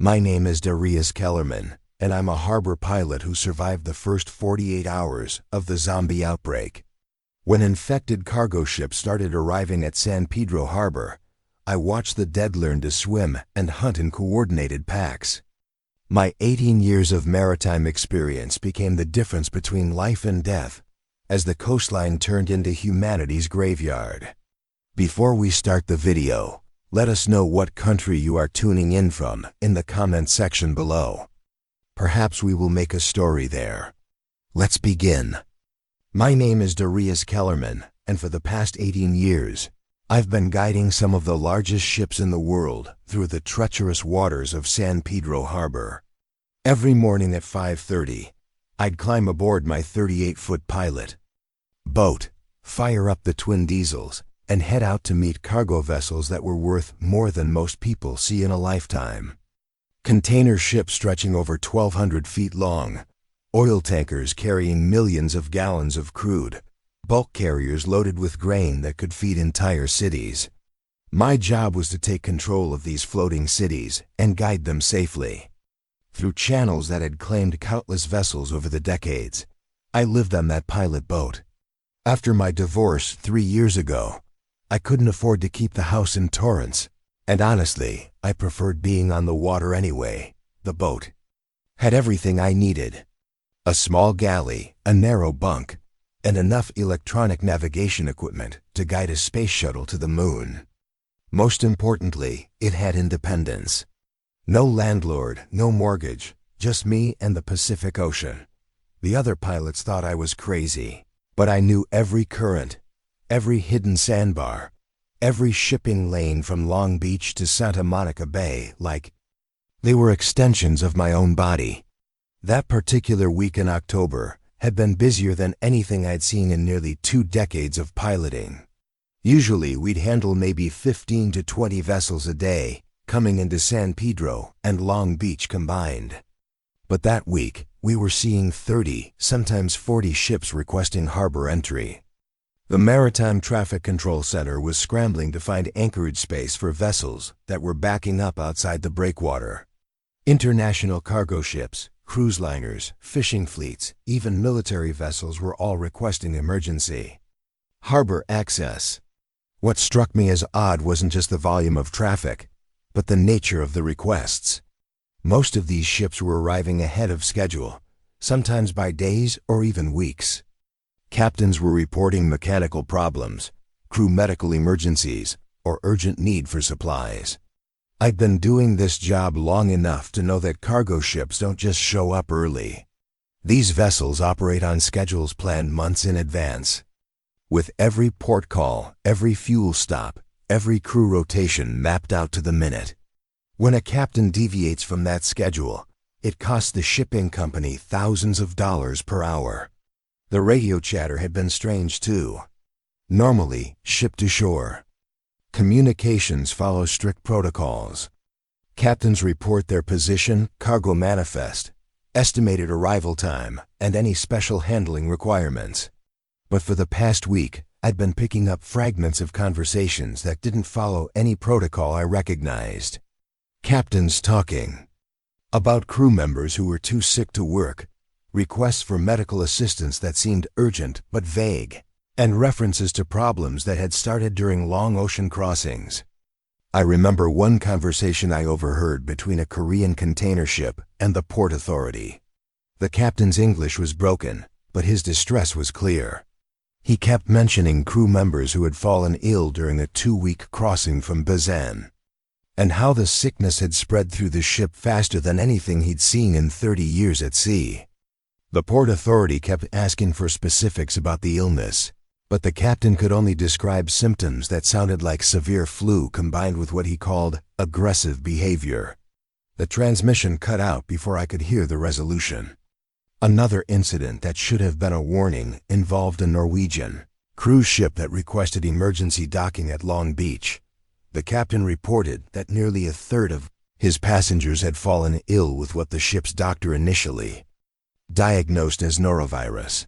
My name is Darius Kellerman, and I'm a harbor pilot who survived the first 48 hours of the zombie outbreak. When infected cargo ships started arriving at San Pedro Harbor, I watched the dead learn to swim and hunt in coordinated packs. My 18 years of maritime experience became the difference between life and death as the coastline turned into humanity's graveyard. Before we start the video, let us know what country you are tuning in from in the comment section below. Perhaps we will make a story there. Let's begin. My name is Darius Kellerman, and for the past 18 years, I've been guiding some of the largest ships in the world through the treacherous waters of San Pedro Harbor. Every morning at 5:30, I'd climb aboard my 38-foot pilot boat, fire up the twin diesels, and head out to meet cargo vessels that were worth more than most people see in a lifetime. Container ships stretching over 1,200 feet long, oil tankers carrying millions of gallons of crude, bulk carriers loaded with grain that could feed entire cities. My job was to take control of these floating cities and guide them safely. Through channels that had claimed countless vessels over the decades, I lived on that pilot boat. After my divorce 3 years ago, I couldn't afford to keep the house in Torrance, and honestly, I preferred being on the water anyway. The boat had everything I needed: a small galley, a narrow bunk, and enough electronic navigation equipment to guide a space shuttle to the moon. Most importantly, it had independence. No landlord, no mortgage, just me and the Pacific Ocean. The other pilots thought I was crazy, but I knew every current, every hidden sandbar, every shipping lane from Long Beach to Santa Monica Bay like they were extensions of my own body. That particular week in October had been busier than anything I'd seen in nearly 2 decades of piloting. Usually we'd handle maybe 15 to 20 vessels a day, coming into San Pedro and Long Beach combined. But that week, we were seeing 30, sometimes 40 ships requesting harbor entry. The Maritime Traffic Control Center was scrambling to find anchorage space for vessels that were backing up outside the breakwater. International cargo ships, cruise liners, fishing fleets, even military vessels were all requesting emergency harbor access. What struck me as odd wasn't just the volume of traffic, but the nature of the requests. Most of these ships were arriving ahead of schedule, sometimes by days or even weeks. Captains were reporting mechanical problems, crew medical emergencies, or urgent need for supplies. I'd been doing this job long enough to know that cargo ships don't just show up early. These vessels operate on schedules planned months in advance. With every port call, every fuel stop, every crew rotation mapped out to the minute. When a captain deviates from that schedule, it costs the shipping company thousands of dollars per hour. The radio chatter had been strange too. Normally, ship to shore. Communications follow strict protocols. Captains report their position, cargo manifest, estimated arrival time, and any special handling requirements. But for the past week, I'd been picking up fragments of conversations that didn't follow any protocol I recognized. Captains talking about crew members who were too sick to work, requests for medical assistance that seemed urgent but vague, and references to problems that had started during long ocean crossings. I remember one conversation I overheard between a Korean container ship and the port authority. The captain's English was broken, but his distress was clear. He kept mentioning crew members who had fallen ill during a 2-week crossing from Busan, and how the sickness had spread through the ship faster than anything he'd seen in 30 years at sea. The port authority kept asking for specifics about the illness, but the captain could only describe symptoms that sounded like severe flu combined with what he called aggressive behavior. The transmission cut out before I could hear the resolution. Another incident that should have been a warning involved a Norwegian cruise ship that requested emergency docking at Long Beach. The captain reported that nearly a third of his passengers had fallen ill with what the ship's doctor initially diagnosed as norovirus.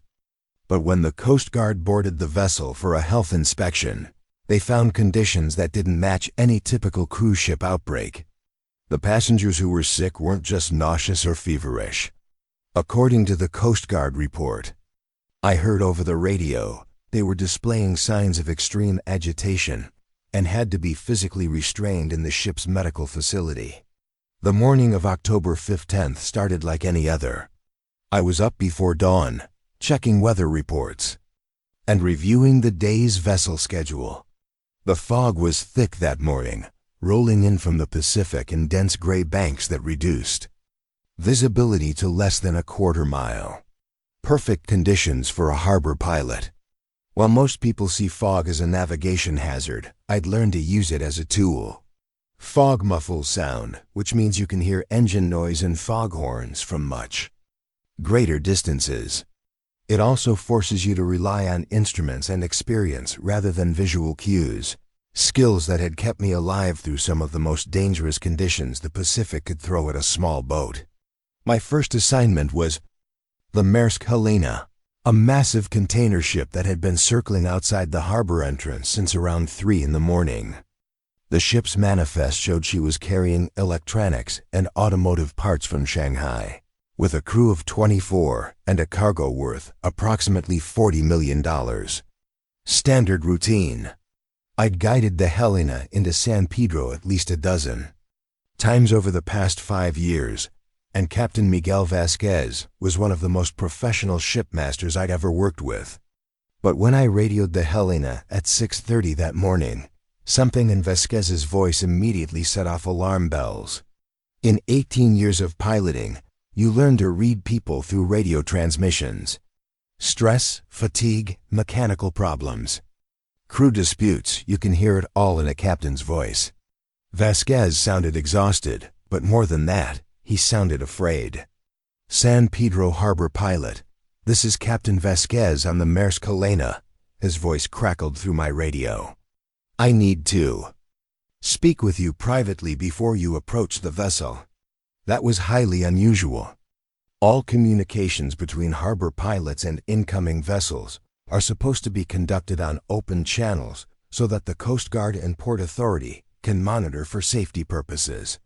But when the Coast Guard boarded the vessel for a health inspection, they found conditions that didn't match any typical cruise ship outbreak. The passengers who were sick weren't just nauseous or feverish. According to the Coast Guard report I heard over the radio, they were displaying signs of extreme agitation and had to be physically restrained in the ship's medical facility. The morning of October 15th started like any other. I was up before dawn, checking weather reports and reviewing the day's vessel schedule. The fog was thick that morning, rolling in from the Pacific in dense gray banks that reduced visibility to less than a quarter mile. Perfect conditions for a harbor pilot. While most people see fog as a navigation hazard, I'd learned to use it as a tool. Fog muffles sound, which means you can hear engine noise and foghorns from much greater distances. It also forces you to rely on instruments and experience rather than visual cues, skills that had kept me alive through some of the most dangerous conditions the Pacific could throw at a small boat. My first assignment was the Maersk Helena, a massive container ship that had been circling outside the harbor entrance since around 3 in the morning. The ship's manifest showed she was carrying electronics and automotive parts from Shanghai, with a crew of 24 and a cargo worth approximately $40 million. Standard routine. I'd guided the Helena into San Pedro at least a dozen times over the past 5 years, and Captain Miguel Vasquez was one of the most professional shipmasters I'd ever worked with. But when I radioed the Helena at 6:30 that morning, something in Vasquez's voice immediately set off alarm bells. In 18 years of piloting, you learn to read people through radio transmissions. Stress, fatigue, mechanical problems, crew disputes, you can hear it all in a captain's voice. Vasquez sounded exhausted, but more than that, he sounded afraid. San Pedro Harbor pilot, this is Captain Vasquez on the Maersk Helena. His voice crackled through my radio. I need to speak with you privately before you approach the vessel. That was highly unusual. All communications between harbor pilots and incoming vessels are supposed to be conducted on open channels so that the Coast Guard and Port Authority can monitor for safety purposes.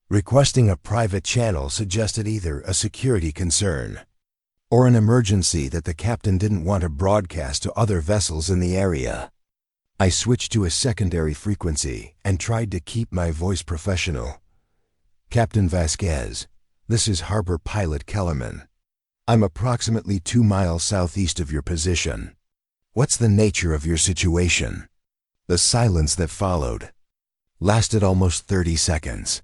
Requesting a private channel suggested either a security concern or an emergency that the captain didn't want to broadcast to other vessels in the area. I switched to a secondary frequency and tried to keep my voice professional. Captain Vasquez, this is Harbor Pilot Kellerman. I'm approximately 2 miles southeast of your position. What's the nature of your situation? The silence that followed lasted almost 30 seconds.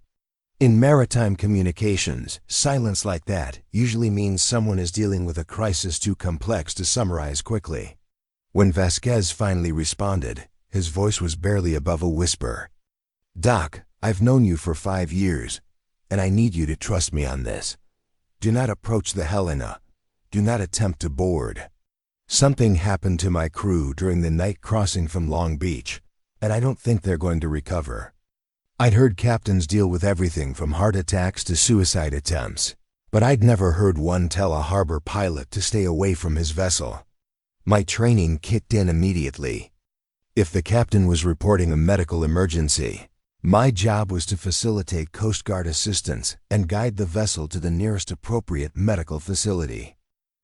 In maritime communications, silence like that usually means someone is dealing with a crisis too complex to summarize quickly. When Vasquez finally responded, his voice was barely above a whisper. Doc, I've known you for 5 years, and I need you to trust me on this. Do not approach the Helena. Do not attempt to board. Something happened to my crew during the night crossing from Long Beach, and I don't think they're going to recover. I'd heard captains deal with everything from heart attacks to suicide attempts, but I'd never heard one tell a harbor pilot to stay away from his vessel. My training kicked in immediately. If the captain was reporting a medical emergency, my job was to facilitate Coast Guard assistance and guide the vessel to the nearest appropriate medical facility.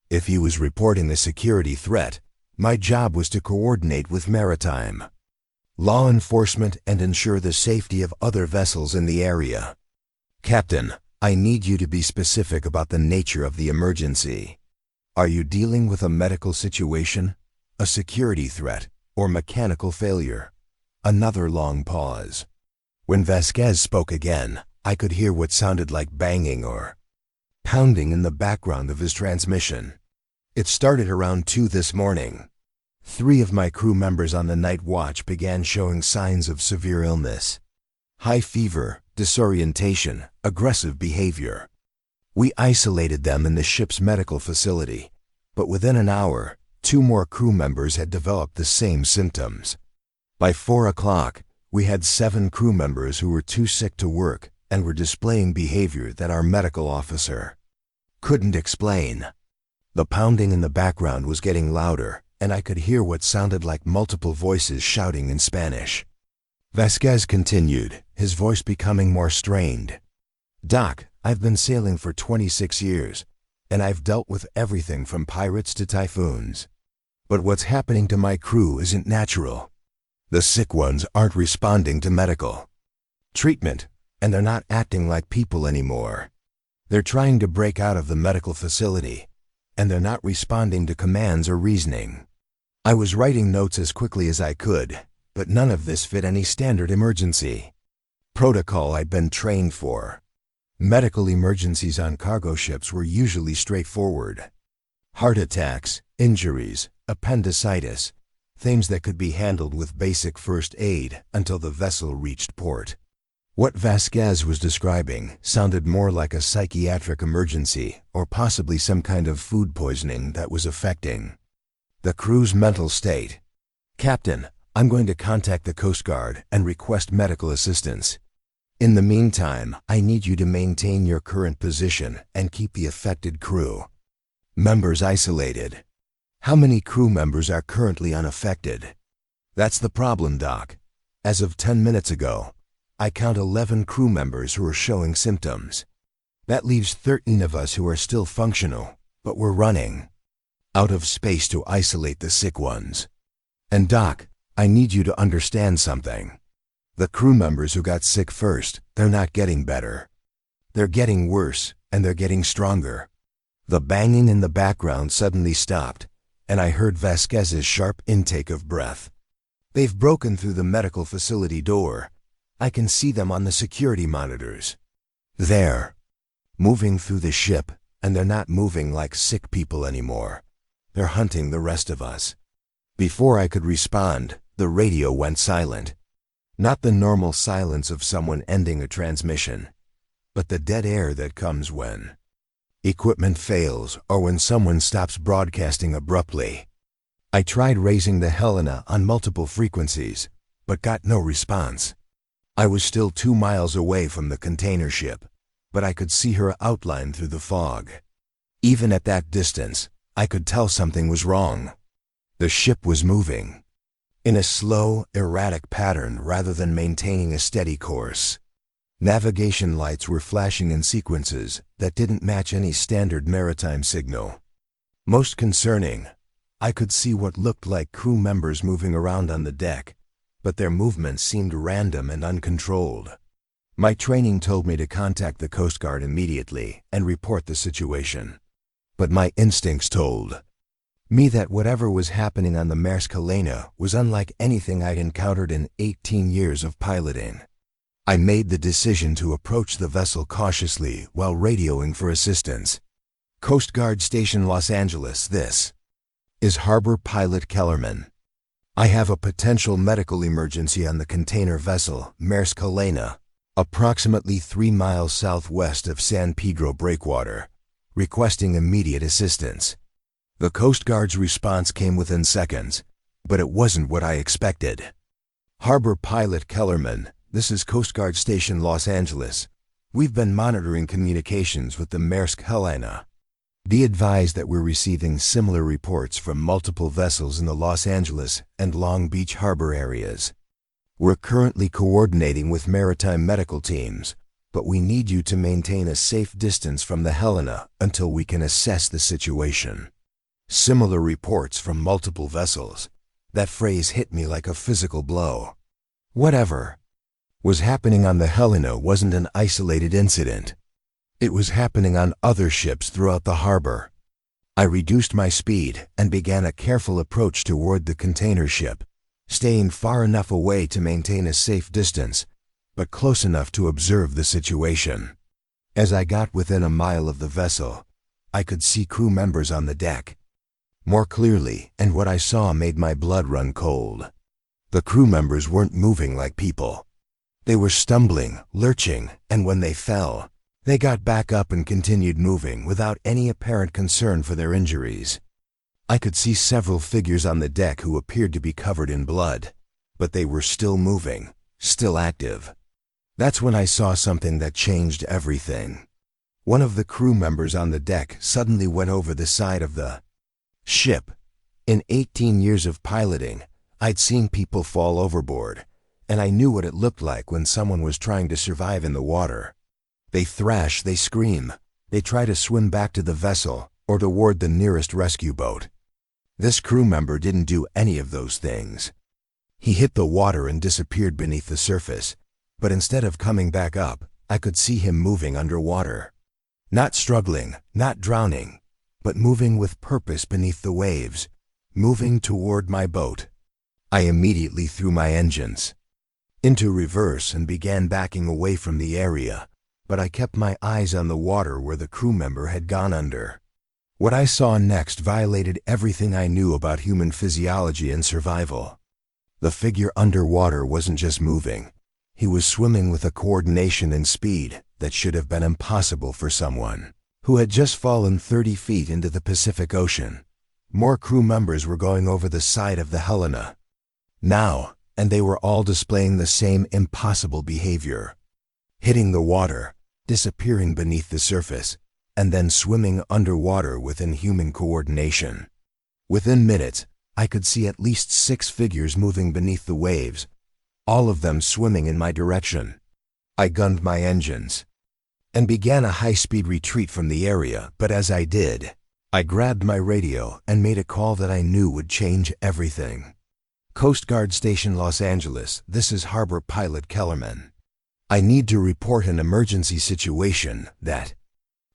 If he was reporting a security threat, my job was to coordinate with maritime law enforcement and ensure the safety of other vessels in the area. Captain, I need you to be specific about the nature of the emergency. Are you dealing with a medical situation, a security threat, or mechanical failure? Another long pause. When Vasquez spoke again, I could hear what sounded like banging or pounding in the background of his transmission. It started around 2 this morning. 3 of my crew members on the night watch began showing signs of severe illness. High fever, disorientation, aggressive behavior. We isolated them in the ship's medical facility, but within an hour, 2 more crew members had developed the same symptoms. By 4 o'clock, we had 7 crew members who were too sick to work and were displaying behavior that our medical officer couldn't explain. The pounding in the background was getting louder, and I could hear what sounded like multiple voices shouting in Spanish. Vasquez continued, his voice becoming more strained. "Doc, I've been sailing for 26 years, and I've dealt with everything from pirates to typhoons. But what's happening to my crew isn't natural. The sick ones aren't responding to medical treatment, and they're not acting like people anymore. They're trying to break out of the medical facility, and they're not responding to commands or reasoning." I was writing notes as quickly as I could, but none of this fit any standard emergency protocol I'd been trained for. Medical emergencies on cargo ships were usually straightforward. Heart attacks, injuries, appendicitis, things that could be handled with basic first aid until the vessel reached port. What Vasquez was describing sounded more like a psychiatric emergency or possibly some kind of food poisoning that was affecting the crew's mental state. "Captain, I'm going to contact the Coast Guard and request medical assistance. In the meantime, I need you to maintain your current position and keep the affected crew members isolated." "How many crew members are currently unaffected?" "That's the problem, Doc. As of 10 minutes ago, I count 11 crew members who are showing symptoms. That leaves 13 of us who are still functional, but we're running out of space to isolate the sick ones. And Doc, I need you to understand something. The crew members who got sick first, they're not getting better. They're getting worse, and they're getting stronger." The banging in the background suddenly stopped, and I heard Vasquez's sharp intake of breath. "They've broken through the medical facility door. I can see them on the security monitors. They're moving through the ship, and they're not moving like sick people anymore. They're hunting the rest of us." Before I could respond, the radio went silent. Not the normal silence of someone ending a transmission, but the dead air that comes when equipment fails or when someone stops broadcasting abruptly. I tried raising the Helena on multiple frequencies, but got no response. I was still 2 miles away from the container ship, but I could see her outline through the fog. Even at that distance, I could tell something was wrong. The ship was moving in a slow, erratic pattern rather than maintaining a steady course. Navigation lights were flashing in sequences that didn't match any standard maritime signal. Most concerning, I could see what looked like crew members moving around on the deck, but their movements seemed random and uncontrolled. My training told me to contact the Coast Guard immediately and report the situation. But my instincts told me that whatever was happening on the Maersk Helena was unlike anything I'd encountered in 18 years of piloting. I made the decision to approach the vessel cautiously while radioing for assistance. "Coast Guard Station Los Angeles, this is Harbor Pilot Kellerman. I have a potential medical emergency on the container vessel Maersk Helena, approximately 3 miles southwest of San Pedro Breakwater, requesting immediate assistance." The Coast Guard's response came within seconds, but it wasn't what I expected. "Harbor Pilot Kellerman, this is Coast Guard Station Los Angeles. We've been monitoring communications with the Maersk Helena. Be advised that we're receiving similar reports from multiple vessels in the Los Angeles and Long Beach harbor areas. We're currently coordinating with maritime medical teams, but we need you to maintain a safe distance from the Helena until we can assess the situation. Similar reports from multiple vessels." That phrase hit me like a physical blow. Whatever was happening on the Helena wasn't an isolated incident. It was happening on other ships throughout the harbor. I reduced my speed and began a careful approach toward the container ship, staying far enough away to maintain a safe distance, but close enough to observe the situation. As I got within a mile of the vessel, I could see crew members on the deck more clearly, and what I saw made my blood run cold. The crew members weren't moving like people. They were stumbling, lurching, and when they fell, they got back up and continued moving without any apparent concern for their injuries. I could see several figures on the deck who appeared to be covered in blood, but they were still moving, still active. That's when I saw something that changed everything. One of the crew members on the deck suddenly went over the side of the ship. In 18 years of piloting, I'd seen people fall overboard, and I knew what it looked like when someone was trying to survive in the water. They thrash, they scream, they try to swim back to the vessel or toward the nearest rescue boat. This crew member didn't do any of those things. He hit the water and disappeared beneath the surface, but instead of coming back up, I could see him moving underwater. Not struggling, not drowning, but moving with purpose beneath the waves, moving toward my boat. I immediately threw my engines into reverse and began backing away from the area, but I kept my eyes on the water where the crew member had gone under. What I saw next violated everything I knew about human physiology and survival. The figure underwater wasn't just moving. He was swimming with a coordination and speed that should have been impossible for someone who had just fallen 30 feet into the Pacific Ocean. More crew members were going over the side of the Helena now, and they were all displaying the same impossible behavior. Hitting the water, disappearing beneath the surface, and then swimming underwater with inhuman coordination. Within minutes, I could see at least 6 figures moving beneath the waves, all of them swimming in my direction. I gunned my engines and began a high-speed retreat from the area, but as I did, I grabbed my radio and made a call that I knew would change everything. Coast Guard Station Los Angeles, this is Harbor Pilot Kellerman. I need to report an emergency situation that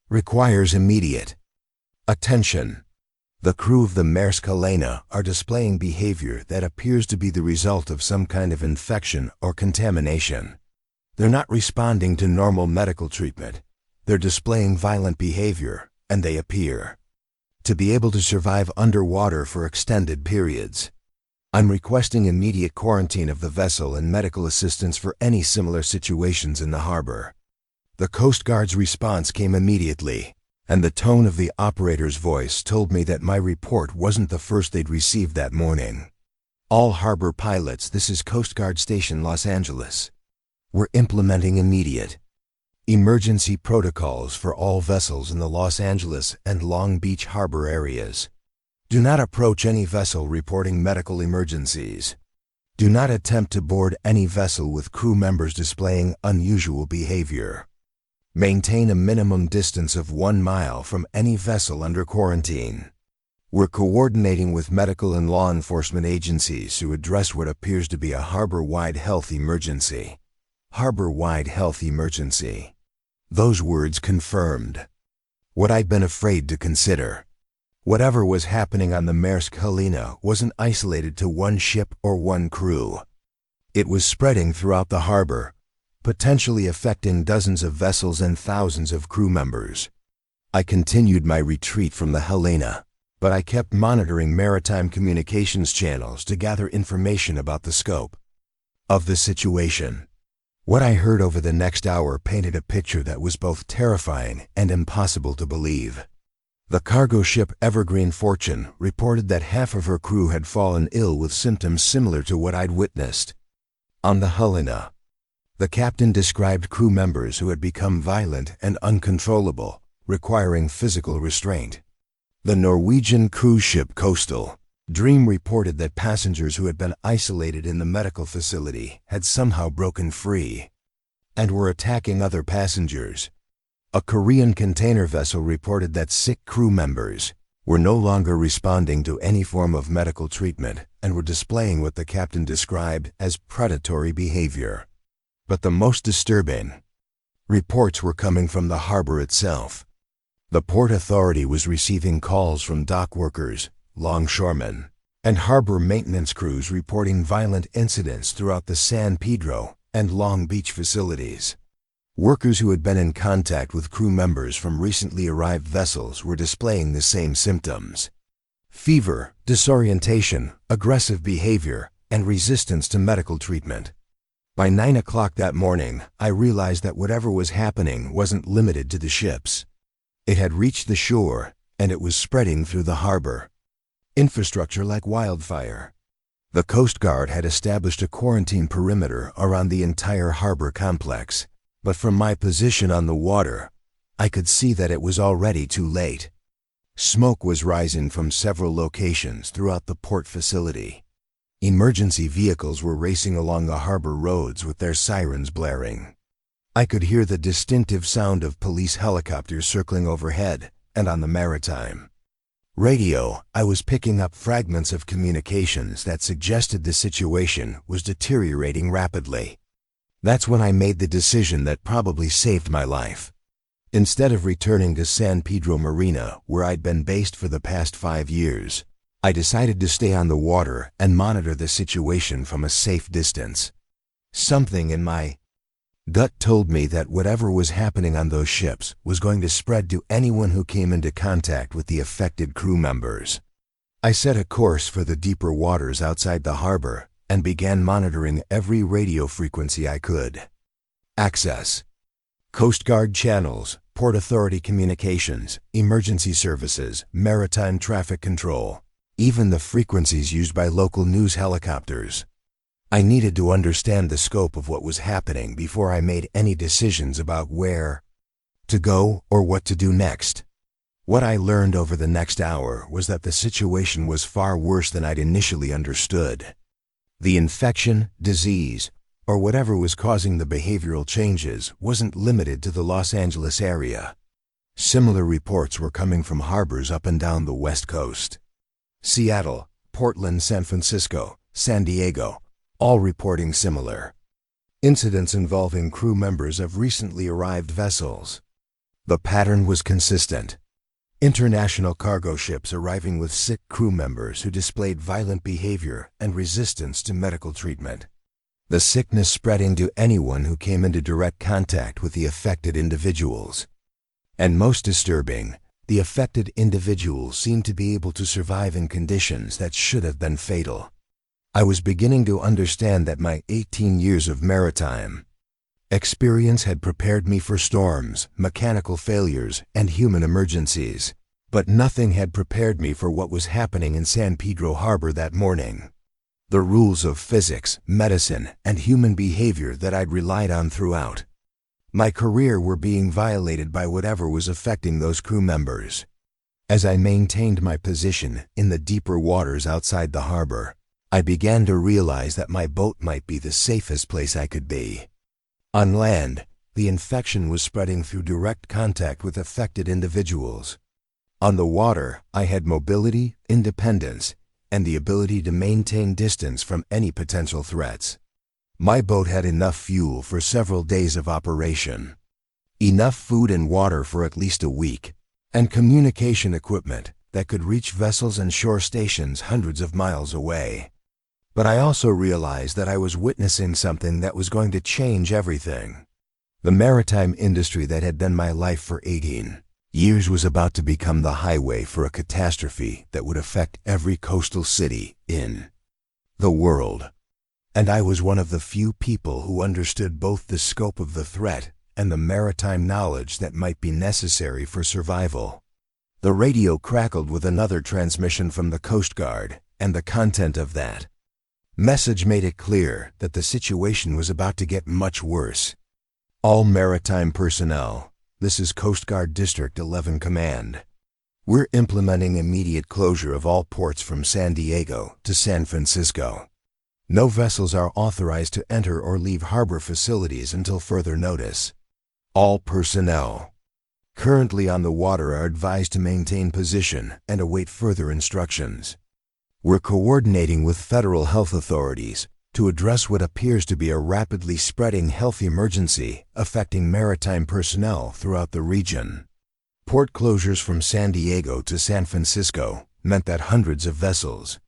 requires immediate attention. The crew of the Maersk Helena are displaying behavior that appears to be the result of some kind of infection or contamination. They're not responding to normal medical treatment. They're displaying violent behavior, and they appear to be able to survive underwater for extended periods. I'm requesting immediate quarantine of the vessel and medical assistance for any similar situations in the harbor. The Coast Guard's response came immediately, and the tone of the operator's voice told me that my report wasn't the first they'd received that morning. All harbor pilots, this is Coast Guard Station Los Angeles. We're implementing immediate emergency protocols for all vessels in the Los Angeles and Long Beach harbor areas. Do not approach any vessel reporting medical emergencies. Do not attempt to board any vessel with crew members displaying unusual behavior. Maintain a minimum distance of 1 mile from any vessel under quarantine. We're coordinating with medical and law enforcement agencies to address what appears to be a harbor-wide health emergency. Harbor-wide health emergency. Those words confirmed what I'd been afraid to consider. Whatever was happening on the Maersk Helena wasn't isolated to one ship or one crew. It was spreading throughout the harbor, potentially affecting dozens of vessels and thousands of crew members. I continued my retreat from the Helena, but I kept monitoring maritime communications channels to gather information about the scope of the situation. What I heard over the next hour painted a picture that was both terrifying and impossible to believe. The cargo ship Evergreen Fortune reported that half of her crew had fallen ill with symptoms similar to what I'd witnessed on the Helena. The captain described crew members who had become violent and uncontrollable, requiring physical restraint. The Norwegian cruise ship Coastal Dream reported that passengers who had been isolated in the medical facility had somehow broken free and were attacking other passengers. A Korean container vessel reported that sick crew members were no longer responding to any form of medical treatment and were displaying what the captain described as predatory behavior. But the most disturbing reports were coming from the harbor itself. The Port Authority was receiving calls from dock workers, longshoremen, and harbor maintenance crews reporting violent incidents throughout the San Pedro and Long Beach facilities. Workers who had been in contact with crew members from recently arrived vessels were displaying the same symptoms: fever, disorientation, aggressive behavior, and resistance to medical treatment. By 9 o'clock that morning, I realized that whatever was happening wasn't limited to the ships. It had reached the shore, and it was spreading through the harbor. Infrastructure like wildfire. The Coast Guard had established a quarantine perimeter around the entire harbor complex. But from my position on the water, I could see that it was already too late. Smoke was rising from several locations throughout the port facility. Emergency vehicles were racing along the harbor roads with their sirens blaring. I could hear the distinctive sound of police helicopters circling overhead and on the maritime radio. I was picking up fragments of communications that suggested the situation was deteriorating rapidly. That's when I made the decision that probably saved my life. Instead of returning to San Pedro Marina, where I'd been based for the past 5 years, I decided to stay on the water and monitor the situation from a safe distance. Something in my gut told me that whatever was happening on those ships was going to spread to anyone who came into contact with the affected crew members. I set a course for the deeper waters outside the harbor and began monitoring every radio frequency I could access. Coast Guard channels, Port Authority communications, emergency services, maritime traffic control, even the frequencies used by local news helicopters. I needed to understand the scope of what was happening before I made any decisions about where to go or what to do next. What I learned over the next hour was that the situation was far worse than I'd initially understood. The infection, disease, or whatever was causing the behavioral changes wasn't limited to the Los Angeles area. Similar reports were coming from harbors up and down the West Coast. Seattle, Portland, San Francisco, San Diego, all reporting similar incidents involving crew members of recently arrived vessels. The pattern was consistent. International cargo ships arriving with sick crew members who displayed violent behavior and resistance to medical treatment. The sickness spreading to anyone who came into direct contact with the affected individuals. And most disturbing, the affected individuals seemed to be able to survive in conditions that should have been fatal. I was beginning to understand that my 18 years of maritime experience had prepared me for storms, mechanical failures, and human emergencies, but nothing had prepared me for what was happening in San Pedro Harbor that morning. The rules of physics, medicine, and human behavior that I'd relied on throughout my career were being violated by whatever was affecting those crew members. As I maintained my position in the deeper waters outside the harbor, I began to realize that my boat might be the safest place I could be. On land, the infection was spreading through direct contact with affected individuals. On the water, I had mobility, independence, and the ability to maintain distance from any potential threats. My boat had enough fuel for several days of operation, enough food and water for at least a week, and communication equipment that could reach vessels and shore stations hundreds of miles away. But I also realized that I was witnessing something that was going to change everything. The maritime industry that had been my life for 18 years was about to become the highway for a catastrophe that would affect every coastal city in the world. And I was one of the few people who understood both the scope of the threat and the maritime knowledge that might be necessary for survival. The radio crackled with another transmission from the Coast Guard, and the content of that message made it clear that the situation was about to get much worse. All maritime personnel, this is Coast Guard District 11 Command. We're implementing immediate closure of all ports from San Diego to San Francisco. No vessels are authorized to enter or leave harbor facilities until further notice. All personnel currently on the water are advised to maintain position and await further instructions. We're coordinating with federal health authorities to address what appears to be a rapidly spreading health emergency affecting maritime personnel throughout the region. Port closures from San Diego to San Francisco meant that hundreds of vessels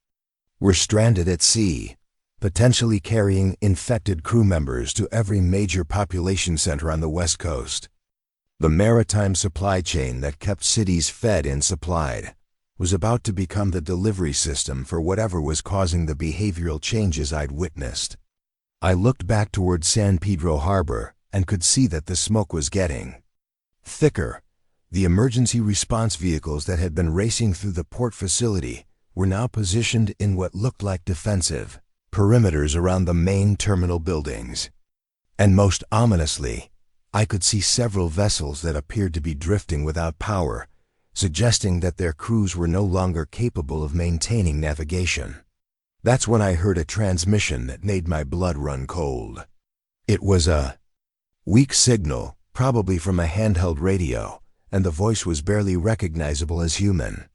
were stranded at sea, potentially carrying infected crew members to every major population center on the West Coast. The maritime supply chain that kept cities fed and supplied was about to become the delivery system for whatever was causing the behavioral changes I'd witnessed. I looked back toward San Pedro Harbor and could see that the smoke was getting thicker. The emergency response vehicles that had been racing through the port facility were now positioned in what looked like defensive perimeters around the main terminal buildings. And most ominously, I could see several vessels that appeared to be drifting without power, suggesting that their crews were no longer capable of maintaining navigation. That's when I heard a transmission that made my blood run cold. It was a weak signal, probably from a handheld radio, and the voice was barely recognizable as human.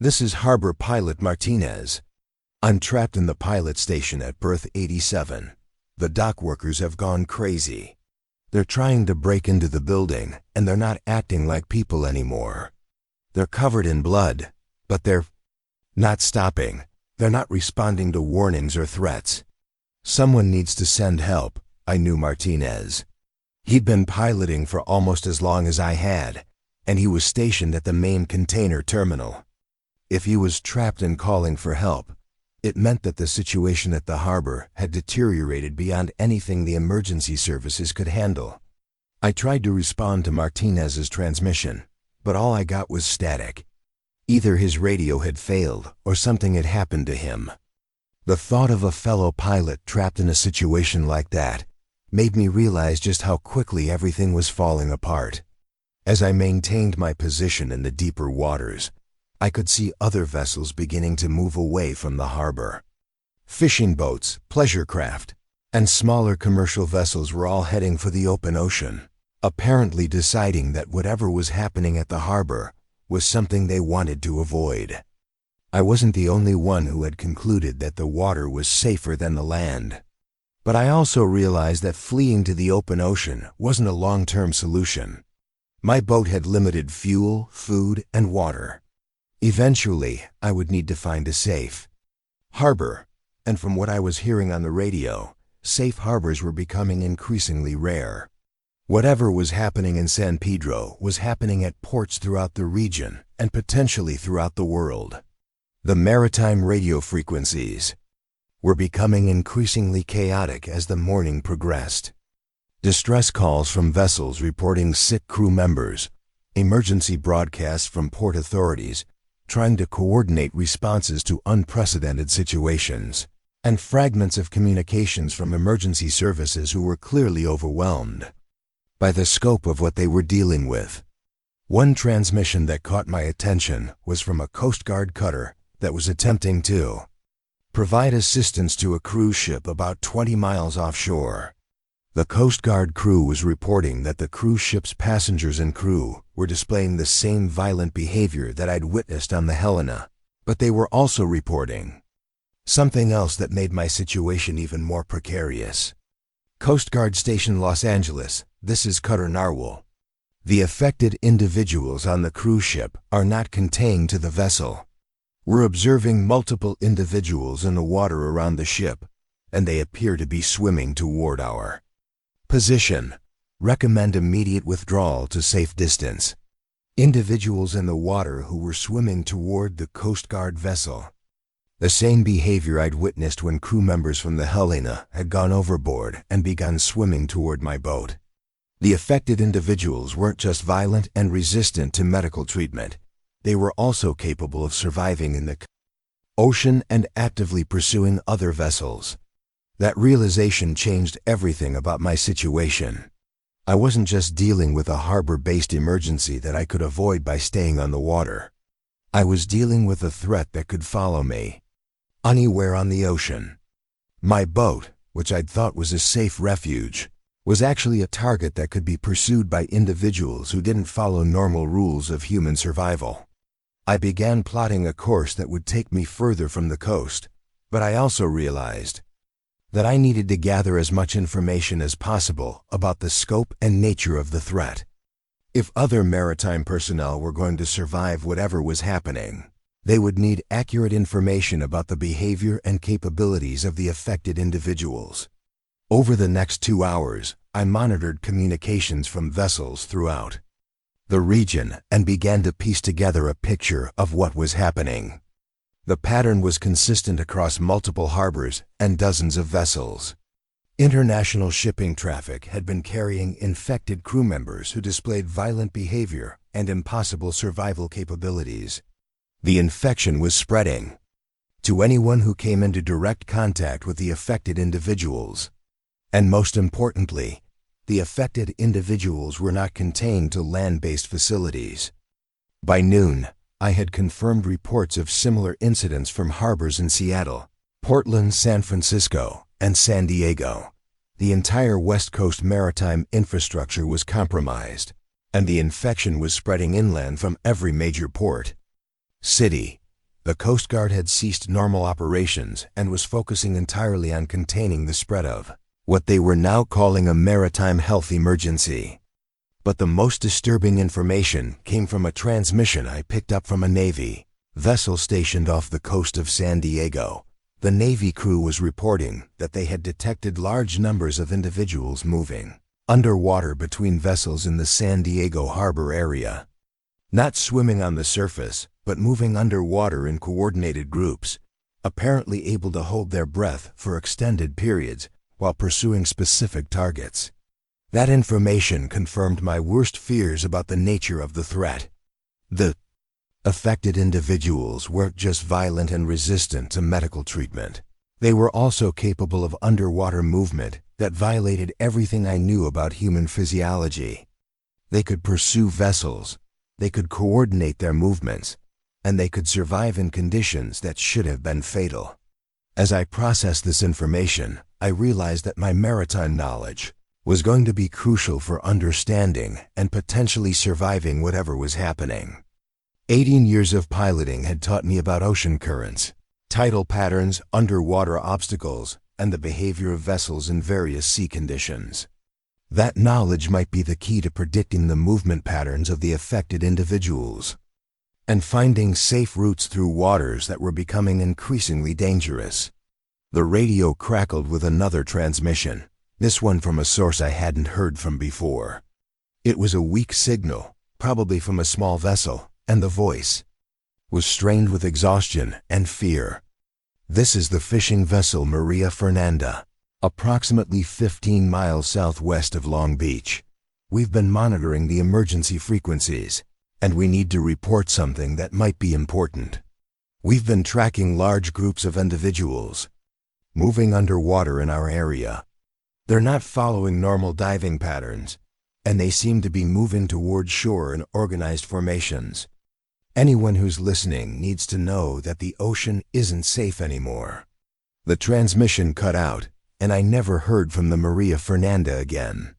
"This is Harbor Pilot Martinez. I'm trapped in the pilot station at berth 87. The dock workers have gone crazy. They're trying to break into the building, and they're not acting like people anymore. They're covered in blood, but they're not stopping. They're not responding to warnings or threats. Someone needs to send help." I knew Martinez. He'd been piloting for almost as long as I had, and he was stationed at the main container terminal. If he was trapped and calling for help, it meant that the situation at the harbor had deteriorated beyond anything the emergency services could handle. I tried to respond to Martinez's transmission, but all I got was static. Either his radio had failed or something had happened to him. The thought of a fellow pilot trapped in a situation like that made me realize just how quickly everything was falling apart. As I maintained my position in the deeper waters, I could see other vessels beginning to move away from the harbor. Fishing boats, pleasure craft, and smaller commercial vessels were all heading for the open ocean, apparently deciding that whatever was happening at the harbor was something they wanted to avoid. I wasn't the only one who had concluded that the water was safer than the land. But I also realized that fleeing to the open ocean wasn't a long-term solution. My boat had limited fuel, food, and water. Eventually, I would need to find a safe harbor, and from what I was hearing on the radio, safe harbors were becoming increasingly rare. Whatever was happening in San Pedro was happening at ports throughout the region and potentially throughout the world. The maritime radio frequencies were becoming increasingly chaotic as the morning progressed. Distress calls from vessels reporting sick crew members, emergency broadcasts from port authorities trying to coordinate responses to unprecedented situations, and fragments of communications from emergency services who were clearly overwhelmed by the scope of what they were dealing with. One transmission that caught my attention was from a Coast Guard cutter that was attempting to provide assistance to a cruise ship about 20 miles offshore. The Coast Guard crew was reporting that the cruise ship's passengers and crew were displaying the same violent behavior that I'd witnessed on the Helena, but they were also reporting something else that made my situation even more precarious. Coast Guard Station Los Angeles, this is Cutter Narwhal. The affected individuals on the cruise ship are not contained to the vessel. We're observing multiple individuals in the water around the ship, and they appear to be swimming toward our position. Recommend immediate withdrawal to safe distance. Individuals in the water who were swimming toward the Coast Guard vessel. The same behavior I'd witnessed when crew members from the Helena had gone overboard and begun swimming toward my boat. The affected individuals weren't just violent and resistant to medical treatment. They were also capable of surviving in the ocean and actively pursuing other vessels. That realization changed everything about my situation. I wasn't just dealing with a harbor-based emergency that I could avoid by staying on the water. I was dealing with a threat that could follow me anywhere on the ocean. My boat, which I'd thought was a safe refuge, was actually a target that could be pursued by individuals who didn't follow normal rules of human survival. I began plotting a course that would take me further from the coast, but I also realized that I needed to gather as much information as possible about the scope and nature of the threat. If other maritime personnel were going to survive whatever was happening, they would need accurate information about the behavior and capabilities of the affected individuals. Over the next 2 hours, I monitored communications from vessels throughout the region and began to piece together a picture of what was happening. The pattern was consistent across multiple harbors and dozens of vessels. International shipping traffic had been carrying infected crew members who displayed violent behavior and impossible survival capabilities. The infection was spreading to anyone who came into direct contact with the affected individuals. And most importantly, the affected individuals were not contained to land-based facilities. By noon, I had confirmed reports of similar incidents from harbors in Seattle, Portland, San Francisco, and San Diego. The entire West Coast maritime infrastructure was compromised, and the infection was spreading inland from every major port. City. The Coast Guard had ceased normal operations and was focusing entirely on containing the spread of what they were now calling a maritime health emergency. But the most disturbing information came from a transmission I picked up from a Navy vessel stationed off the coast of San Diego. The Navy crew was reporting that they had detected large numbers of individuals moving underwater between vessels in the San Diego harbor area. Not swimming on the surface, but moving underwater in coordinated groups, apparently able to hold their breath for extended periods while pursuing specific targets. That information confirmed my worst fears about the nature of the threat. The affected individuals weren't just violent and resistant to medical treatment. They were also capable of underwater movement that violated everything I knew about human physiology. They could pursue vessels, they could coordinate their movements, and they could survive in conditions that should have been fatal. As I processed this information, I realized that my maritime knowledge was going to be crucial for understanding and potentially surviving whatever was happening. 18 years of piloting had taught me about ocean currents, tidal patterns, underwater obstacles, and the behavior of vessels in various sea conditions. That knowledge might be the key to predicting the movement patterns of the affected individuals and finding safe routes through waters that were becoming increasingly dangerous. The radio crackled with another transmission, this one from a source I hadn't heard from before. It was a weak signal, probably from a small vessel, and the voice was strained with exhaustion and fear. "This is the fishing vessel Maria Fernanda, approximately 15 miles southwest of Long Beach. We've been monitoring the emergency frequencies, and we need to report something that might be important. We've been tracking large groups of individuals moving underwater in our area. They're not following normal diving patterns, and they seem to be moving toward shore in organized formations. Anyone who's listening needs to know that the ocean isn't safe anymore." The transmission cut out, and I never heard from the Maria Fernanda again.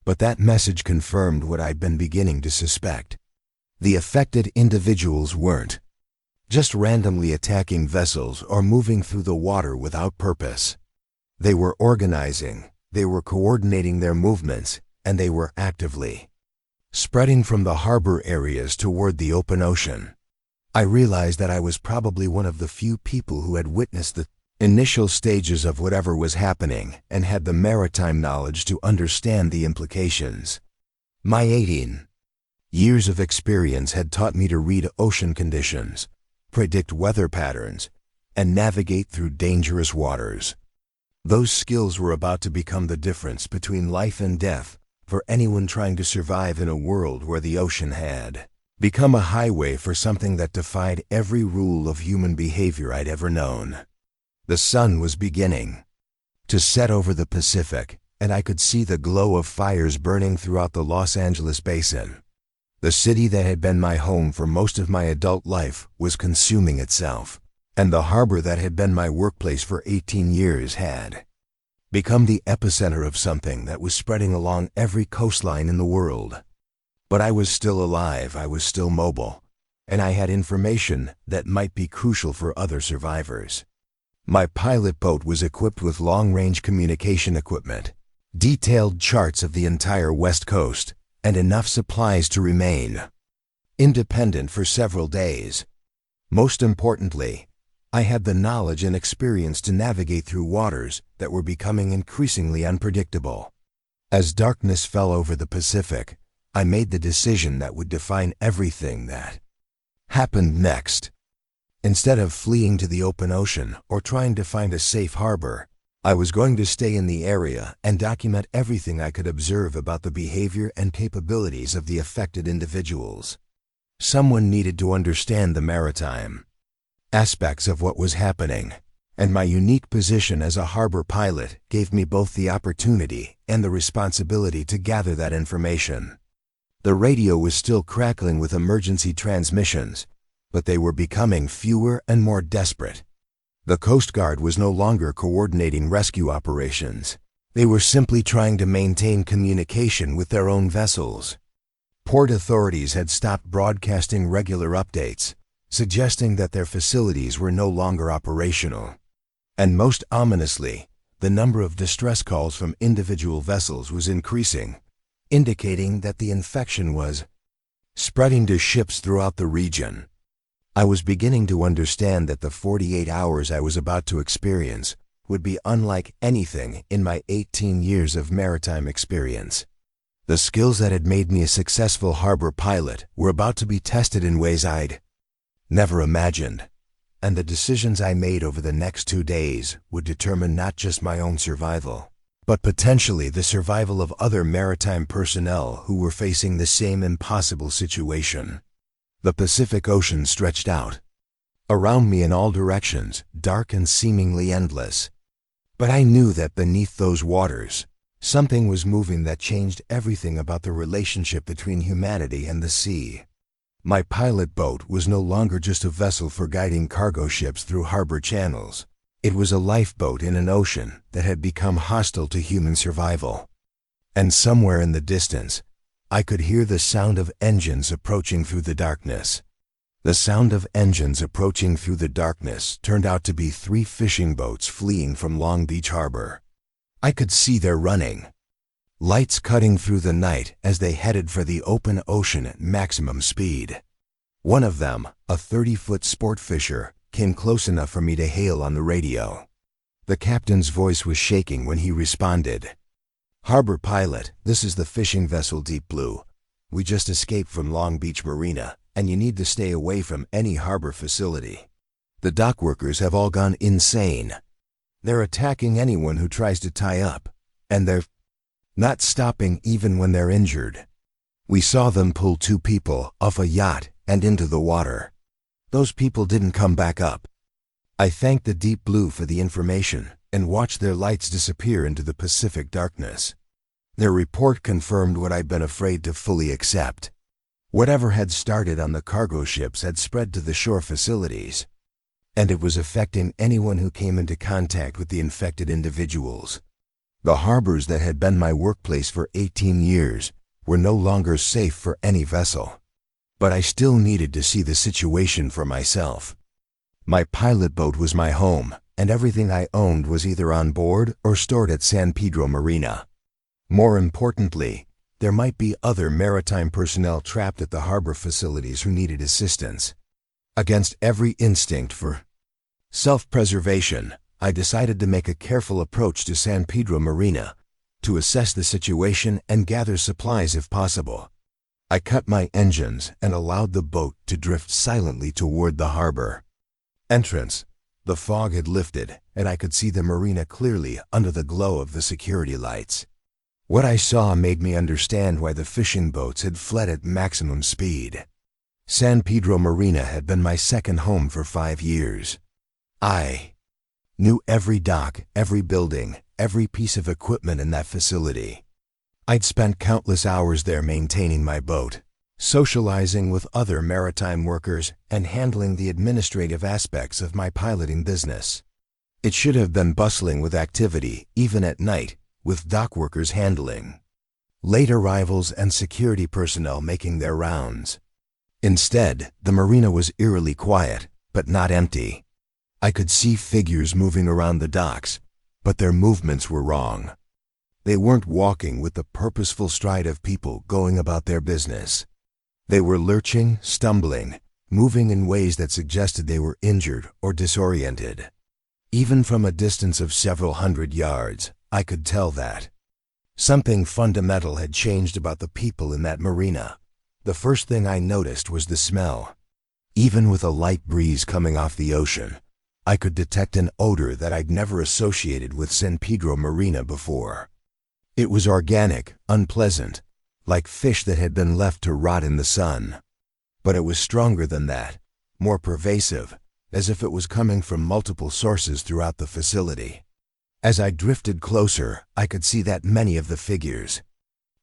But that message confirmed what I'd been beginning to suspect. The affected individuals weren't just randomly attacking vessels or moving through the water without purpose. They were organizing, they were coordinating their movements, and they were actively spreading from the harbor areas toward the open ocean. I realized that I was probably one of the few people who had witnessed the initial stages of whatever was happening and had the maritime knowledge to understand the implications. My 18 years of experience had taught me to read ocean conditions, predict weather patterns, and navigate through dangerous waters. Those skills were about to become the difference between life and death for anyone trying to survive in a world where the ocean had become a highway for something that defied every rule of human behavior I'd ever known. The sun was beginning to set over the Pacific, and I could see the glow of fires burning throughout the Los Angeles basin. The city that had been my home for most of my adult life was consuming itself, and the harbor that had been my workplace for 18 years had become the epicenter of something that was spreading along every coastline in the world. But I was still alive, I was still mobile, and I had information that might be crucial for other survivors. My pilot boat was equipped with long-range communication equipment, detailed charts of the entire West Coast, and enough supplies to remain independent for several days. Most importantly, I had the knowledge and experience to navigate through waters that were becoming increasingly unpredictable. As darkness fell over the Pacific, I made the decision that would define everything that happened next. Instead of fleeing to the open ocean or trying to find a safe harbor, I was going to stay in the area and document everything I could observe about the behavior and capabilities of the affected individuals. Someone needed to understand the maritime aspects of what was happening, and my unique position as a harbor pilot gave me both the opportunity and the responsibility to gather that information. The radio was still crackling with emergency transmissions, but they were becoming fewer and more desperate. The Coast Guard was no longer coordinating rescue operations. They were simply trying to maintain communication with their own vessels. Port authorities had stopped broadcasting regular updates, suggesting that their facilities were no longer operational. And most ominously, the number of distress calls from individual vessels was increasing, indicating that the infection was spreading to ships throughout the region. I was beginning to understand that the 48 hours I was about to experience would be unlike anything in my 18 years of maritime experience. The skills that had made me a successful harbor pilot were about to be tested in ways I'd never imagined, and the decisions I made over the next 2 days would determine not just my own survival, but potentially the survival of other maritime personnel who were facing the same impossible situation. The Pacific Ocean stretched out around me in all directions, dark and seemingly endless. But I knew that beneath those waters, something was moving that changed everything about the relationship between humanity and the sea. My pilot boat was no longer just a vessel for guiding cargo ships through harbor channels. It was a lifeboat in an ocean that had become hostile to human survival. And somewhere in the distance, I could hear the sound of engines approaching through the darkness. The sound of engines approaching through the darkness turned out to be 3 fishing boats fleeing from Long Beach Harbor. I could see their running lights cutting through the night as they headed for the open ocean at maximum speed. One of them, a 30-foot sport fisher, came close enough for me to hail on the radio. The captain's voice was shaking when he responded. "Harbor pilot, this is the fishing vessel Deep Blue. We just escaped from Long Beach Marina, and you need to stay away from any harbor facility. The dock workers have all gone insane. They're attacking anyone who tries to tie up, and they're not stopping even when they're injured. We saw them pull 2 people off a yacht and into the water. Those people didn't come back up." I thanked the Deep Blue for the information and watched their lights disappear into the Pacific darkness. Their report confirmed what I'd been afraid to fully accept. Whatever had started on the cargo ships had spread to the shore facilities, and it was affecting anyone who came into contact with the infected individuals. The harbors that had been my workplace for 18 years were no longer safe for any vessel. But I still needed to see the situation for myself. My pilot boat was my home, and everything I owned was either on board or stored at San Pedro Marina. More importantly, there might be other maritime personnel trapped at the harbor facilities who needed assistance. Against every instinct for self-preservation, I decided to make a careful approach to San Pedro Marina to assess the situation and gather supplies if possible. I cut my engines and allowed the boat to drift silently toward the harbor entrance. The fog had lifted, and I could see the marina clearly under the glow of the security lights. What I saw made me understand why the fishing boats had fled at maximum speed. San Pedro Marina had been my second home for 5 years. I knew every dock, every building, every piece of equipment in that facility. I'd spent countless hours there maintaining my boat, socializing with other maritime workers, and handling the administrative aspects of my piloting business. It should have been bustling with activity, even at night, with dock workers handling late arrivals and security personnel making their rounds. Instead, the marina was eerily quiet, but not empty. I could see figures moving around the docks, but their movements were wrong. They weren't walking with the purposeful stride of people going about their business. They were lurching, stumbling, moving in ways that suggested they were injured or disoriented. Even from a distance of several hundred yards, I could tell that something fundamental had changed about the people in that marina. The first thing I noticed was the smell. Even with a light breeze coming off the ocean, I could detect an odor that I'd never associated with San Pedro Marina before. It was organic, unpleasant, like fish that had been left to rot in the sun. But it was stronger than that, more pervasive, as if it was coming from multiple sources throughout the facility. As I drifted closer, I could see that many of the figures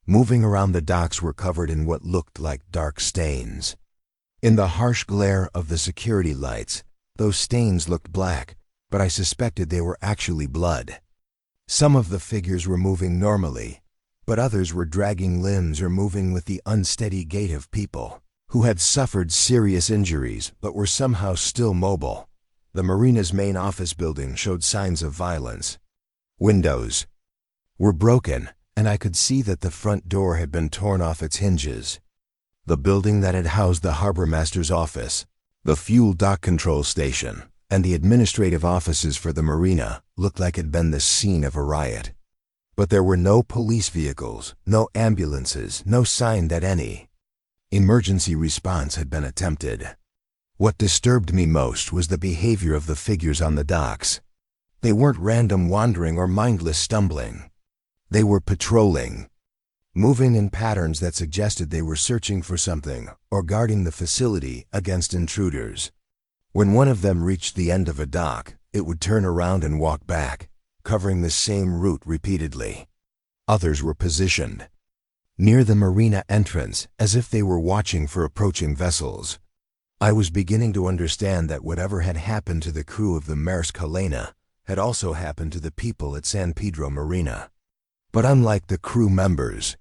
moving around the docks were covered in what looked like dark stains. In the harsh glare of the security lights, those stains looked black, but I suspected they were actually blood. Some of the figures were moving normally, but others were dragging limbs or moving with the unsteady gait of people who had suffered serious injuries but were somehow still mobile. The marina's main office building showed signs of violence. Windows were broken, and I could see that the front door had been torn off its hinges. The building that had housed the harbor master's office, the fuel dock control station, and the administrative offices for the marina looked like it had been the scene of a riot. But there were no police vehicles, no ambulances, no sign that any emergency response had been attempted. What disturbed me most was the behavior of the figures on the docks. They weren't random wandering or mindless stumbling. They were patrolling, moving in patterns that suggested they were searching for something or guarding the facility against intruders. When one of them reached the end of a dock, it would turn around and walk back, covering the same route repeatedly. Others were positioned near the marina entrance as if they were watching for approaching vessels. I was beginning to understand that whatever had happened to the crew of the Maersk Helena had also happened to the people at San Pedro Marina. But unlike the crew members,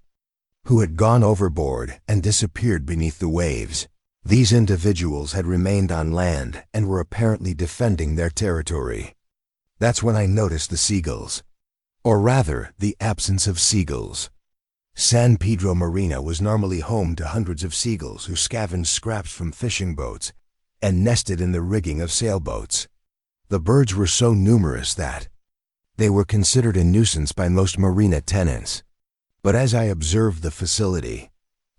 who had gone overboard and disappeared beneath the waves, these individuals had remained on land and were apparently defending their territory. That's when I noticed the seagulls. Or rather, the absence of seagulls. San Pedro Marina was normally home to hundreds of seagulls who scavenged scraps from fishing boats and nested in the rigging of sailboats. The birds were so numerous that they were considered a nuisance by most marina tenants. But as I observed the facility,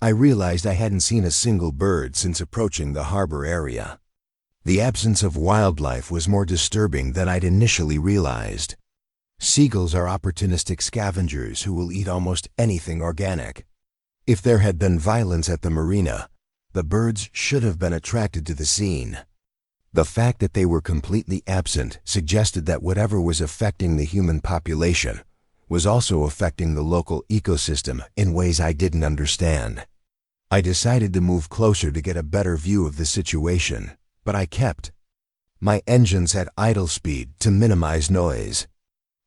I realized I hadn't seen a single bird since approaching the harbor area. The absence of wildlife was more disturbing than I'd initially realized. Seagulls are opportunistic scavengers who will eat almost anything organic. If there had been violence at the marina, the birds should have been attracted to the scene. The fact that they were completely absent suggested that whatever was affecting the human population was also affecting the local ecosystem in ways I didn't understand. I decided to move closer to get a better view of the situation, but I kept my engines at idle speed to minimize noise.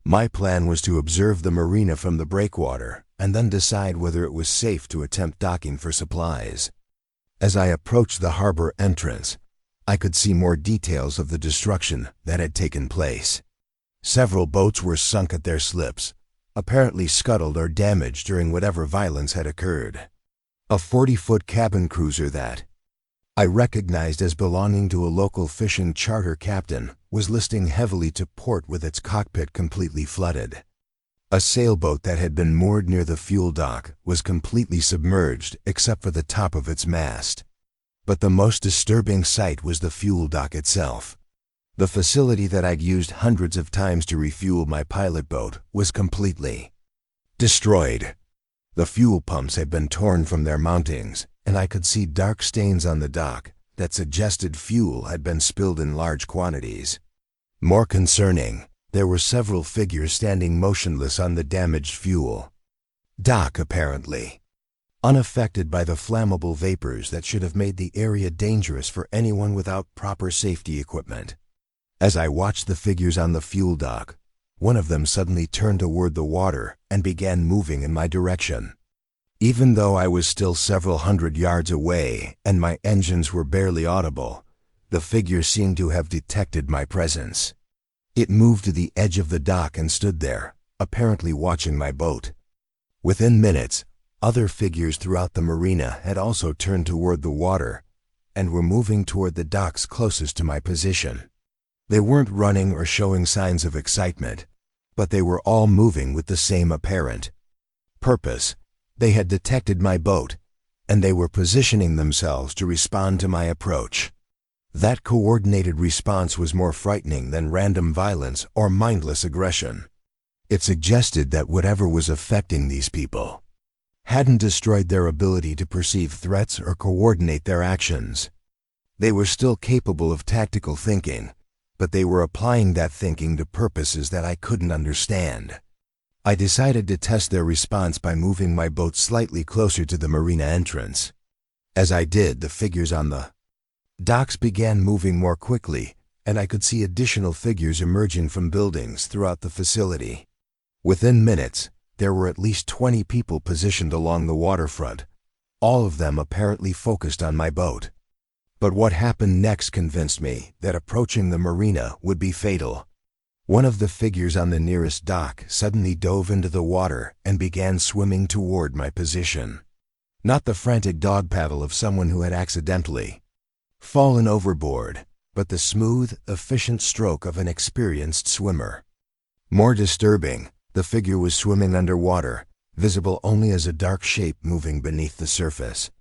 My plan was to observe the marina from the breakwater and then decide whether it was safe to attempt docking for supplies. As I approached the harbor entrance, I could see more details of the destruction that had taken place. Several boats were sunk at their slips, apparently scuttled or damaged during whatever violence had occurred. A 40-foot cabin cruiser that I recognized as belonging to a local fishing charter captain was listing heavily to port with its cockpit completely flooded. A sailboat that had been moored near the fuel dock was completely submerged except for the top of its mast. But the most disturbing sight was the fuel dock itself. The facility that I'd used hundreds of times to refuel my pilot boat was completely destroyed. The fuel pumps had been torn from their mountings, and I could see dark stains on the dock that suggested fuel had been spilled in large quantities. More concerning, there were several figures standing motionless on the damaged fuel dock, apparently unaffected by the flammable vapors that should have made the area dangerous for anyone without proper safety equipment. As I watched the figures on the fuel dock, one of them suddenly turned toward the water and began moving in my direction. Even though I was still several hundred yards away and my engines were barely audible, the figure seemed to have detected my presence. It moved to the edge of the dock and stood there, apparently watching my boat. Within minutes, other figures throughout the marina had also turned toward the water and were moving toward the docks closest to my position. They weren't running or showing signs of excitement, but they were all moving with the same apparent purpose. They had detected my boat, and they were positioning themselves to respond to my approach. That coordinated response was more frightening than random violence or mindless aggression. It suggested that whatever was affecting these people hadn't destroyed their ability to perceive threats or coordinate their actions. They were still capable of tactical thinking, but they were applying that thinking to purposes that I couldn't understand. I decided to test their response by moving my boat slightly closer to the marina entrance. As I did, the figures on the docks began moving more quickly and I could see additional figures emerging from buildings throughout the facility. Within minutes, there were at least 20 people positioned along the waterfront, all of them apparently focused on my boat. But what happened next convinced me that approaching the marina would be fatal. One of the figures on the nearest dock suddenly dove into the water and began swimming toward my position. Not the frantic dog paddle of someone who had accidentally fallen overboard, but the smooth, efficient stroke of an experienced swimmer. More disturbing, the figure was swimming underwater, visible only as a dark shape moving beneath the surface.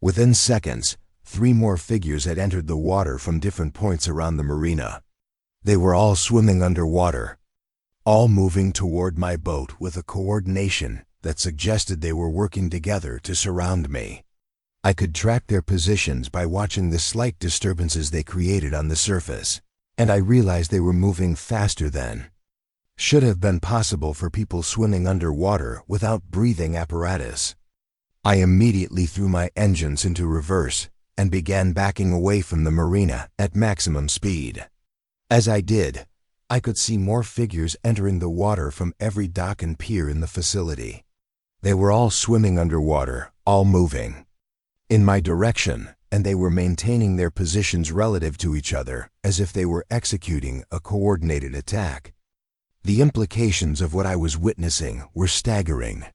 Within seconds, 3 more figures had entered the water from different points around the marina. They were all swimming underwater, all moving toward my boat with a coordination that suggested they were working together to surround me. I could track their positions by watching the slight disturbances they created on the surface, and I realized they were moving faster than should have been possible for people swimming underwater without breathing apparatus. I immediately threw my engines into reverse and began backing away from the marina at maximum speed. As I did, I could see more figures entering the water from every dock and pier in the facility. They were all swimming underwater, all moving in my direction, and they were maintaining their positions relative to each other as if they were executing a coordinated attack. The implications of what I was witnessing were staggering.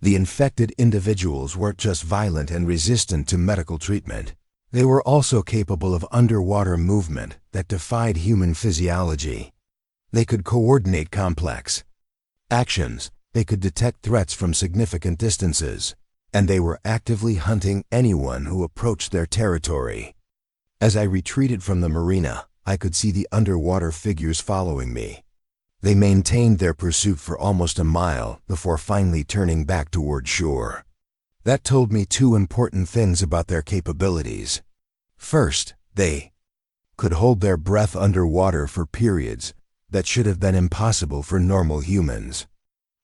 The infected individuals weren't just violent and resistant to medical treatment. They were also capable of underwater movement that defied human physiology. They could coordinate complex actions, they could detect threats from significant distances, and they were actively hunting anyone who approached their territory. As I retreated from the marina, I could see the underwater figures following me. They maintained their pursuit for almost a mile before finally turning back toward shore. That told me 2 important things about their capabilities. First, they could hold their breath underwater for periods that should have been impossible for normal humans.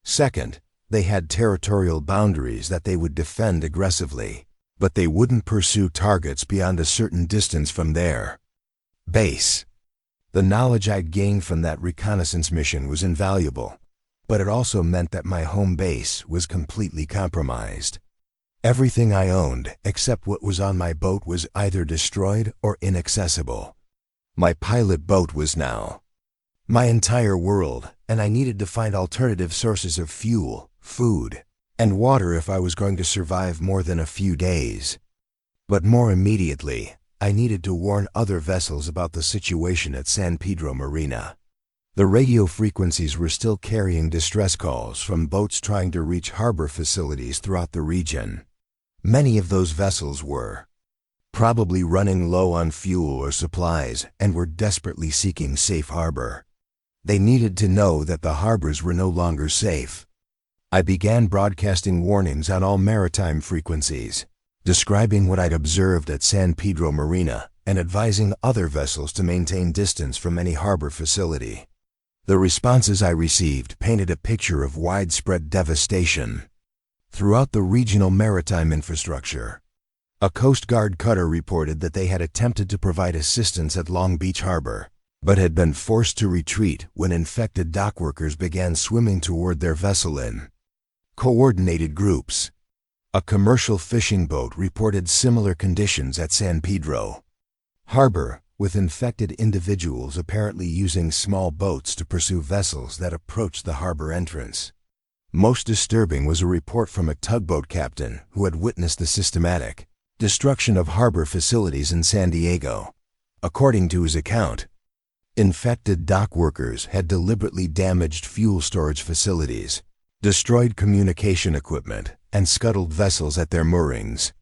Second, they had territorial boundaries that they would defend aggressively, but they wouldn't pursue targets beyond a certain distance from their base. The knowledge I'd gained from that reconnaissance mission was invaluable, but it also meant that my home base was completely compromised. Everything I owned, except what was on my boat, was either destroyed or inaccessible. My pilot boat was now my entire world, and I needed to find alternative sources of fuel, food, and water if I was going to survive more than a few days. But more immediately, I needed to warn other vessels about the situation at San Pedro Marina. The radio frequencies were still carrying distress calls from boats trying to reach harbor facilities throughout the region. Many of those vessels were probably running low on fuel or supplies and were desperately seeking safe harbor. They needed to know that the harbors were no longer safe. I began broadcasting warnings on all maritime frequencies, describing what I'd observed at San Pedro Marina and advising other vessels to maintain distance from any harbor facility. The responses I received painted a picture of widespread devastation throughout the regional maritime infrastructure. A Coast Guard cutter reported that they had attempted to provide assistance at Long Beach Harbor, but had been forced to retreat when infected dockworkers began swimming toward their vessel in coordinated groups. A commercial fishing boat reported similar conditions at San Pedro Harbor, with infected individuals apparently using small boats to pursue vessels that approached the harbor entrance. Most disturbing was a report from a tugboat captain who had witnessed the systematic destruction of harbor facilities in San Diego. According to his account, infected dock workers had deliberately damaged fuel storage facilities, destroyed communication equipment, and scuttled vessels at their moorings.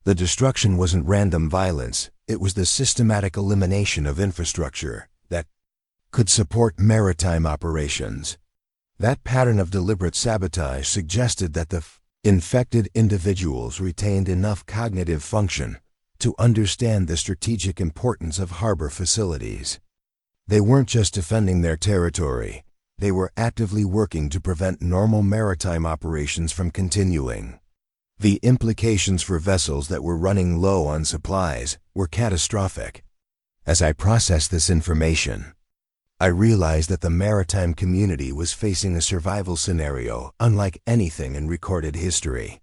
The destruction wasn't random violence, it was the systematic elimination of infrastructure that could support maritime operations. That pattern of deliberate sabotage suggested that the infected individuals retained enough cognitive function to understand the strategic importance of harbor facilities. They weren't just defending their territory, they were actively working to prevent normal maritime operations from continuing. The implications for vessels that were running low on supplies were catastrophic. As I processed this information, I realized that the maritime community was facing a survival scenario unlike anything in recorded history.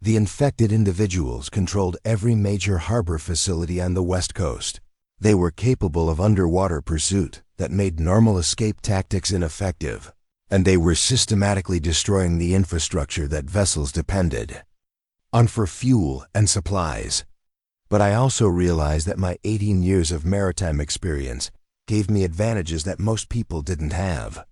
The infected individuals controlled every major harbor facility on the West Coast. They were capable of underwater pursuit that made normal escape tactics ineffective, and they were systematically destroying the infrastructure that vessels depended on for fuel and supplies. But I also realized that my 18 years of maritime experience gave me advantages that most people didn't have.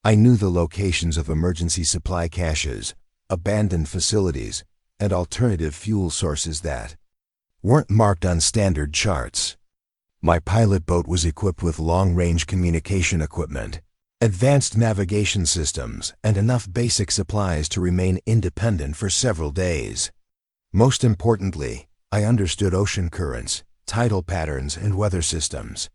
I knew the locations of emergency supply caches, abandoned facilities, and alternative fuel sources that weren't marked on standard charts. My pilot boat was equipped with long-range communication equipment, advanced navigation systems, and enough basic supplies to remain independent for several days. Most importantly, I understood ocean currents, tidal patterns, and weather systems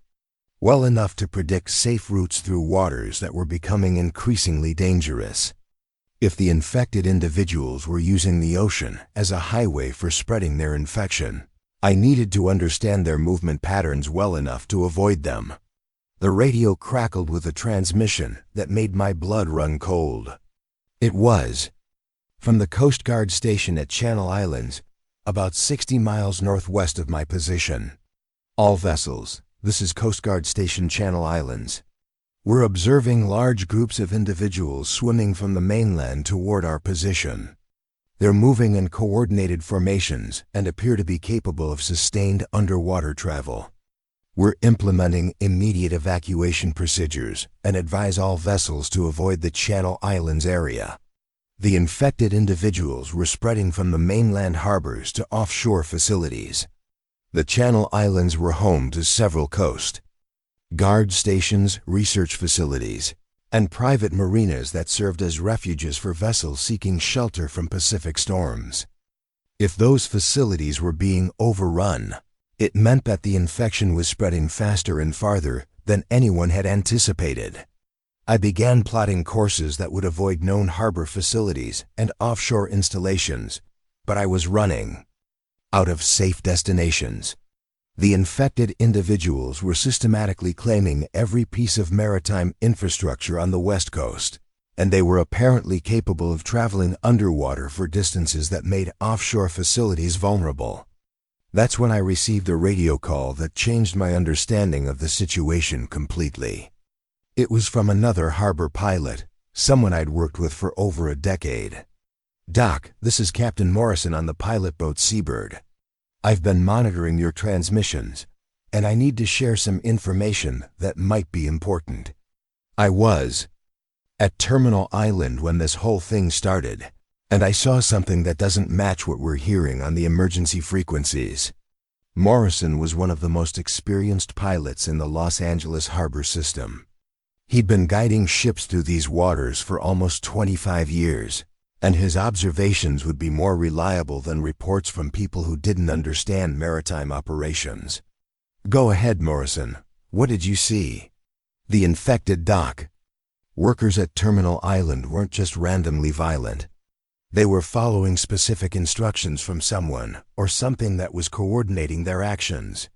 well enough to predict safe routes through waters that were becoming increasingly dangerous. If the infected individuals were using the ocean as a highway for spreading their infection, I needed to understand their movement patterns well enough to avoid them. The radio crackled with a transmission that made my blood run cold. It was from the Coast Guard station at Channel Islands, about 60 miles northwest of my position. All vessels, this is Coast Guard Station Channel Islands, were observing large groups of individuals swimming from the mainland toward our position. They're moving in coordinated formations and appear to be capable of sustained underwater travel. We're implementing immediate evacuation procedures and advise all vessels to avoid the Channel Islands area. The infected individuals were spreading from the mainland harbors to offshore facilities. The Channel Islands were home to several coast guard stations, research facilities, and private marinas that served as refuges for vessels seeking shelter from Pacific storms. If those facilities were being overrun, it meant that the infection was spreading faster and farther than anyone had anticipated. I began plotting courses that would avoid known harbor facilities and offshore installations, but I was running out of safe destinations. The infected individuals were systematically claiming every piece of maritime infrastructure on the West Coast, and they were apparently capable of traveling underwater for distances that made offshore facilities vulnerable. That's when I received a radio call that changed my understanding of the situation completely. It was from another harbor pilot, someone I'd worked with for over a decade. "Doc, this is Captain Morrison on the pilot boat Seabird. I've been monitoring your transmissions, and I need to share some information that might be important." I was at Terminal Island when this whole thing started, and I saw something that doesn't match what we're hearing on the emergency frequencies. Morrison was one of the most experienced pilots in the Los Angeles harbor system. He'd been guiding ships through these waters for almost 25 years, and his observations would be more reliable than reports from people who didn't understand maritime operations. "Go ahead, Morrison. What did you see?" The infected doc. Workers at Terminal Island weren't just randomly violent. They were following specific instructions from someone or something that was coordinating their actions.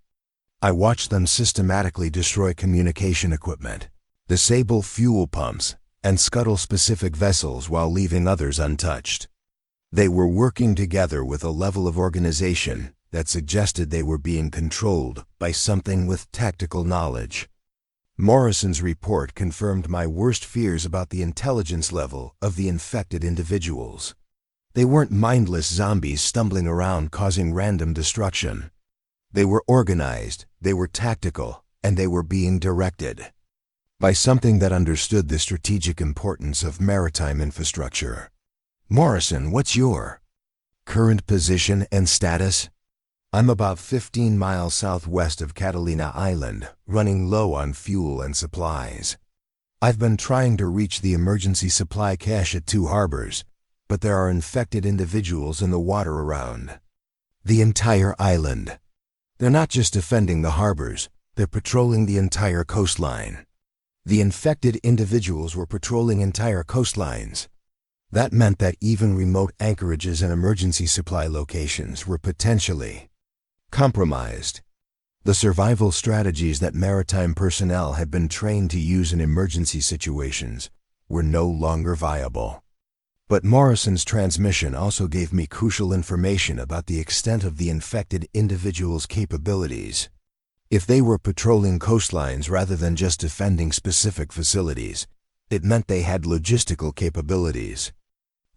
I watched them systematically destroy communication equipment, disable fuel pumps, and scuttle specific vessels while leaving others untouched. They were working together with a level of organization that suggested they were being controlled by something with tactical knowledge. Morrison's report confirmed my worst fears about the intelligence level of the infected individuals. They weren't mindless zombies stumbling around causing random destruction. They were organized, they were tactical, and they were being directed by something that understood the strategic importance of maritime infrastructure. "Morrison, what's your current position and status?" "I'm about 15 miles southwest of Catalina Island, running low on fuel and supplies. I've been trying to reach the emergency supply cache at 2 harbors, but there are infected individuals in the water around the entire island. They're not just defending the harbors, they're patrolling the entire coastline." The infected individuals were patrolling entire coastlines. That meant that even remote anchorages and emergency supply locations were potentially compromised. The survival strategies that maritime personnel had been trained to use in emergency situations were no longer viable. But Morrison's transmission also gave me crucial information about the extent of the infected individual's capabilities. If they were patrolling coastlines rather than just defending specific facilities, it meant they had logistical capabilities.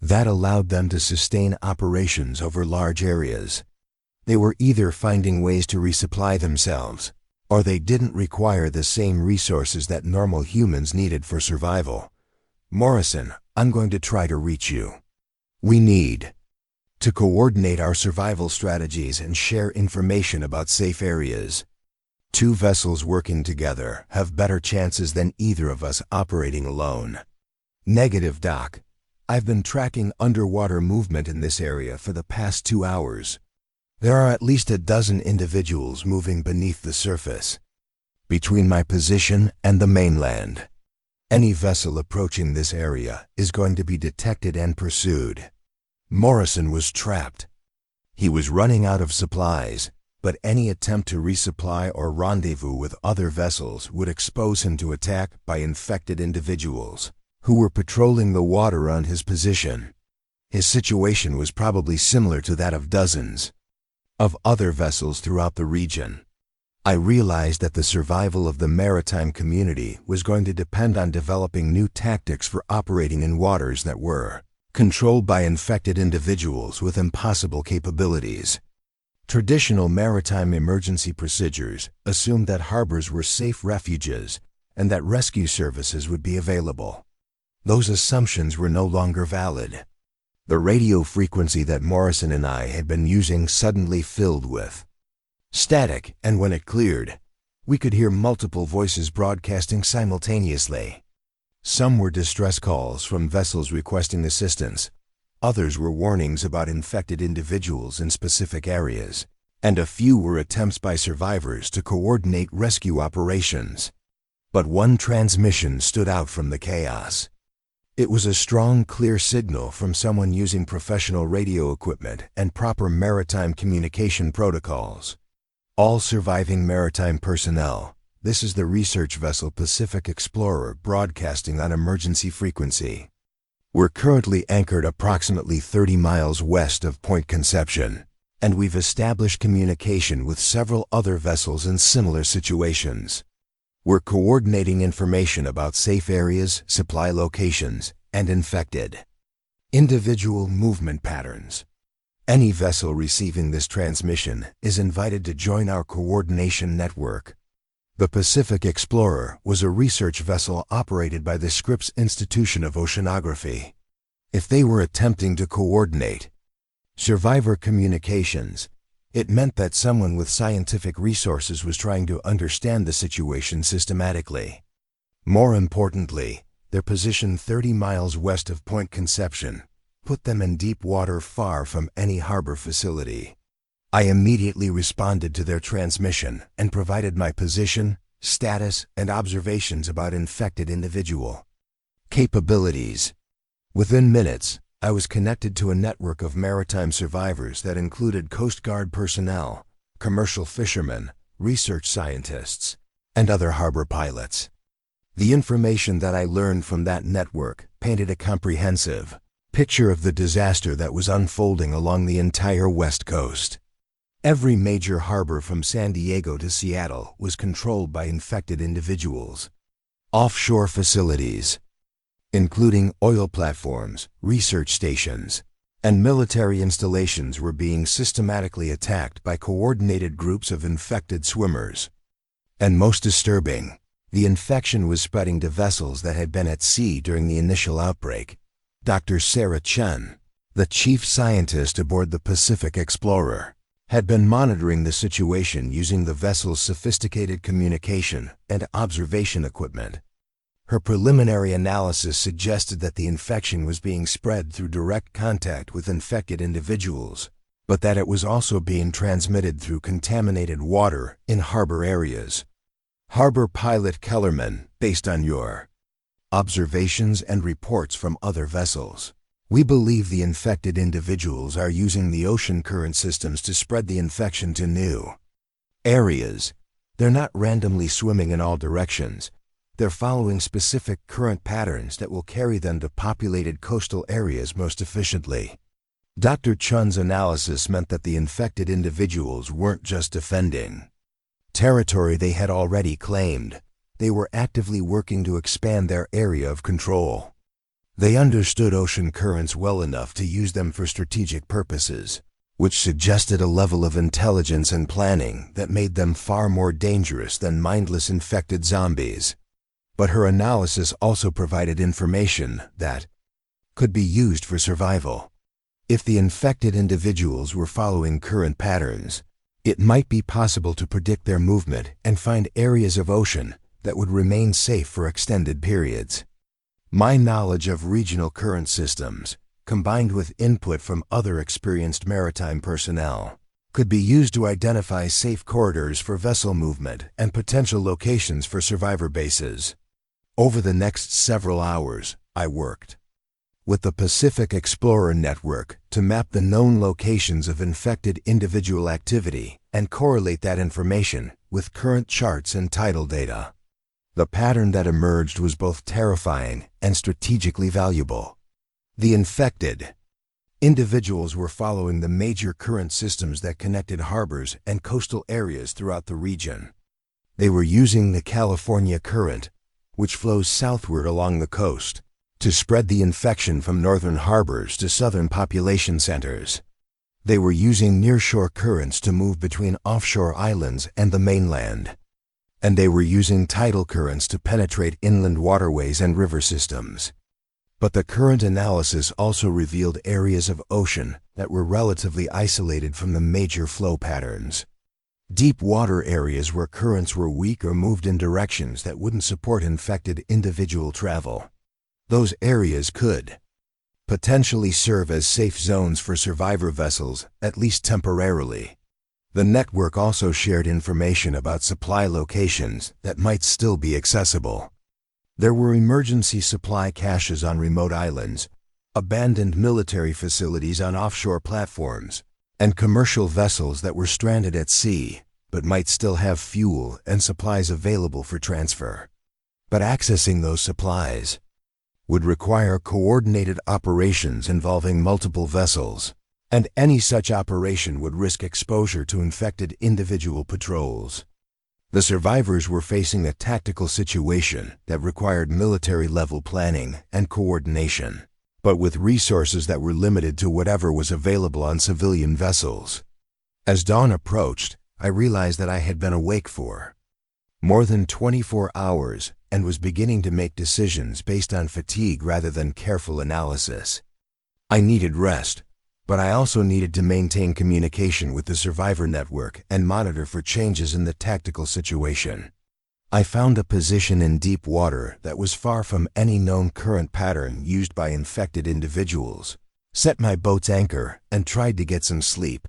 That allowed them to sustain operations over large areas. They were either finding ways to resupply themselves, or they didn't require the same resources that normal humans needed for survival. Morrison, I'm going to try to reach you. We need to coordinate our survival strategies and share information about safe areas. 2 vessels working together have better chances than either of us operating alone. Negative, Doc. I've been tracking underwater movement in this area for the past 2 hours. There are at least a dozen individuals moving beneath the surface, between my position and the mainland. Any vessel approaching this area is going to be detected and pursued. Morrison was trapped. He was running out of supplies, but any attempt to resupply or rendezvous with other vessels would expose him to attack by infected individuals who were patrolling the water around his position. His situation was probably similar to that of dozens of other vessels throughout the region. I realized that the survival of the maritime community was going to depend on developing new tactics for operating in waters that were controlled by infected individuals with impossible capabilities. Traditional maritime emergency procedures assumed that harbors were safe refuges and that rescue services would be available. Those assumptions were no longer valid. The radio frequency that Morrison and I had been using suddenly filled with static, and when it cleared, we could hear multiple voices broadcasting simultaneously. Some were distress calls from vessels requesting assistance, others were warnings about infected individuals in specific areas, and a few were attempts by survivors to coordinate rescue operations. But one transmission stood out from the chaos. It was a strong, clear signal from someone using professional radio equipment and proper maritime communication protocols. All surviving maritime personnel, this is the research vessel Pacific Explorer broadcasting on emergency frequency. We're currently anchored approximately 30 miles west of Point Conception, and we've established communication with several other vessels in similar situations. We're coordinating information about safe areas, supply locations, and infected individual movement patterns. Any vessel receiving this transmission is invited to join our coordination network. The Pacific Explorer was a research vessel operated by the Scripps Institution of Oceanography. If they were attempting to coordinate survivor communications, it meant that someone with scientific resources was trying to understand the situation systematically. More importantly, their position 30 miles west of Point Conception put them in deep water far from any harbor facility. I immediately responded to their transmission and provided my position, status, and observations about infected individual capabilities. Within minutes, I was connected to a network of maritime survivors that included Coast Guard personnel, commercial fishermen, research scientists, and other harbor pilots. The information that I learned from that network painted a comprehensive picture of the disaster that was unfolding along the entire West Coast. Every major harbor from San Diego to Seattle was controlled by infected individuals. Offshore facilities, including oil platforms, research stations, and military installations, were being systematically attacked by coordinated groups of infected swimmers. And most disturbing, the infection was spreading to vessels that had been at sea during the initial outbreak. Dr. Sarah Chen, the chief scientist aboard the Pacific Explorer, had been monitoring the situation using the vessel's sophisticated communication and observation equipment. Her preliminary analysis suggested that the infection was being spread through direct contact with infected individuals, but that it was also being transmitted through contaminated water in harbor areas. Harbor Pilot Kellerman, based on your observations and reports from other vessels, we believe the infected individuals are using the ocean current systems to spread the infection to new areas. They're not randomly swimming in all directions. They're following specific current patterns that will carry them to populated coastal areas most efficiently. Dr. Chun's analysis meant that the infected individuals weren't just defending territory they had already claimed. They were actively working to expand their area of control. They understood ocean currents well enough to use them for strategic purposes, which suggested a level of intelligence and planning that made them far more dangerous than mindless infected zombies. But her analysis also provided information that could be used for survival. If the infected individuals were following current patterns, it might be possible to predict their movement and find areas of ocean that would remain safe for extended periods. My knowledge of regional current systems, combined with input from other experienced maritime personnel, could be used to identify safe corridors for vessel movement and potential locations for survivor bases. Over the next several hours, I worked with the Pacific Explorer Network to map the known locations of infected individual activity and correlate that information with current charts and tidal data. The pattern that emerged was both terrifying and strategically valuable. The infected individuals were following the major current systems that connected harbors and coastal areas throughout the region. They were using the California Current, which flows southward along the coast, to spread the infection from northern harbors to southern population centers. They were using nearshore currents to move between offshore islands and the mainland. And they were using tidal currents to penetrate inland waterways and river systems. But the current analysis also revealed areas of ocean that were relatively isolated from the major flow patterns. Deep water areas where currents were weak or moved in directions that wouldn't support infected individual travel. Those areas could potentially serve as safe zones for survivor vessels, at least temporarily. The network also shared information about supply locations that might still be accessible. There were emergency supply caches on remote islands, abandoned military facilities on offshore platforms, and commercial vessels that were stranded at sea but might still have fuel and supplies available for transfer. But accessing those supplies would require coordinated operations involving multiple vessels, and any such operation would risk exposure to infected individual patrols. The survivors were facing a tactical situation that required military-level planning and coordination, but with resources that were limited to whatever was available on civilian vessels. As dawn approached, I realized that I had been awake for more than 24 hours and was beginning to make decisions based on fatigue rather than careful analysis. I needed rest, but I also needed to maintain communication with the survivor network and monitor for changes in the tactical situation. I found a position in deep water that was far from any known current pattern used by infected individuals, set my boat's anchor, and tried to get some sleep.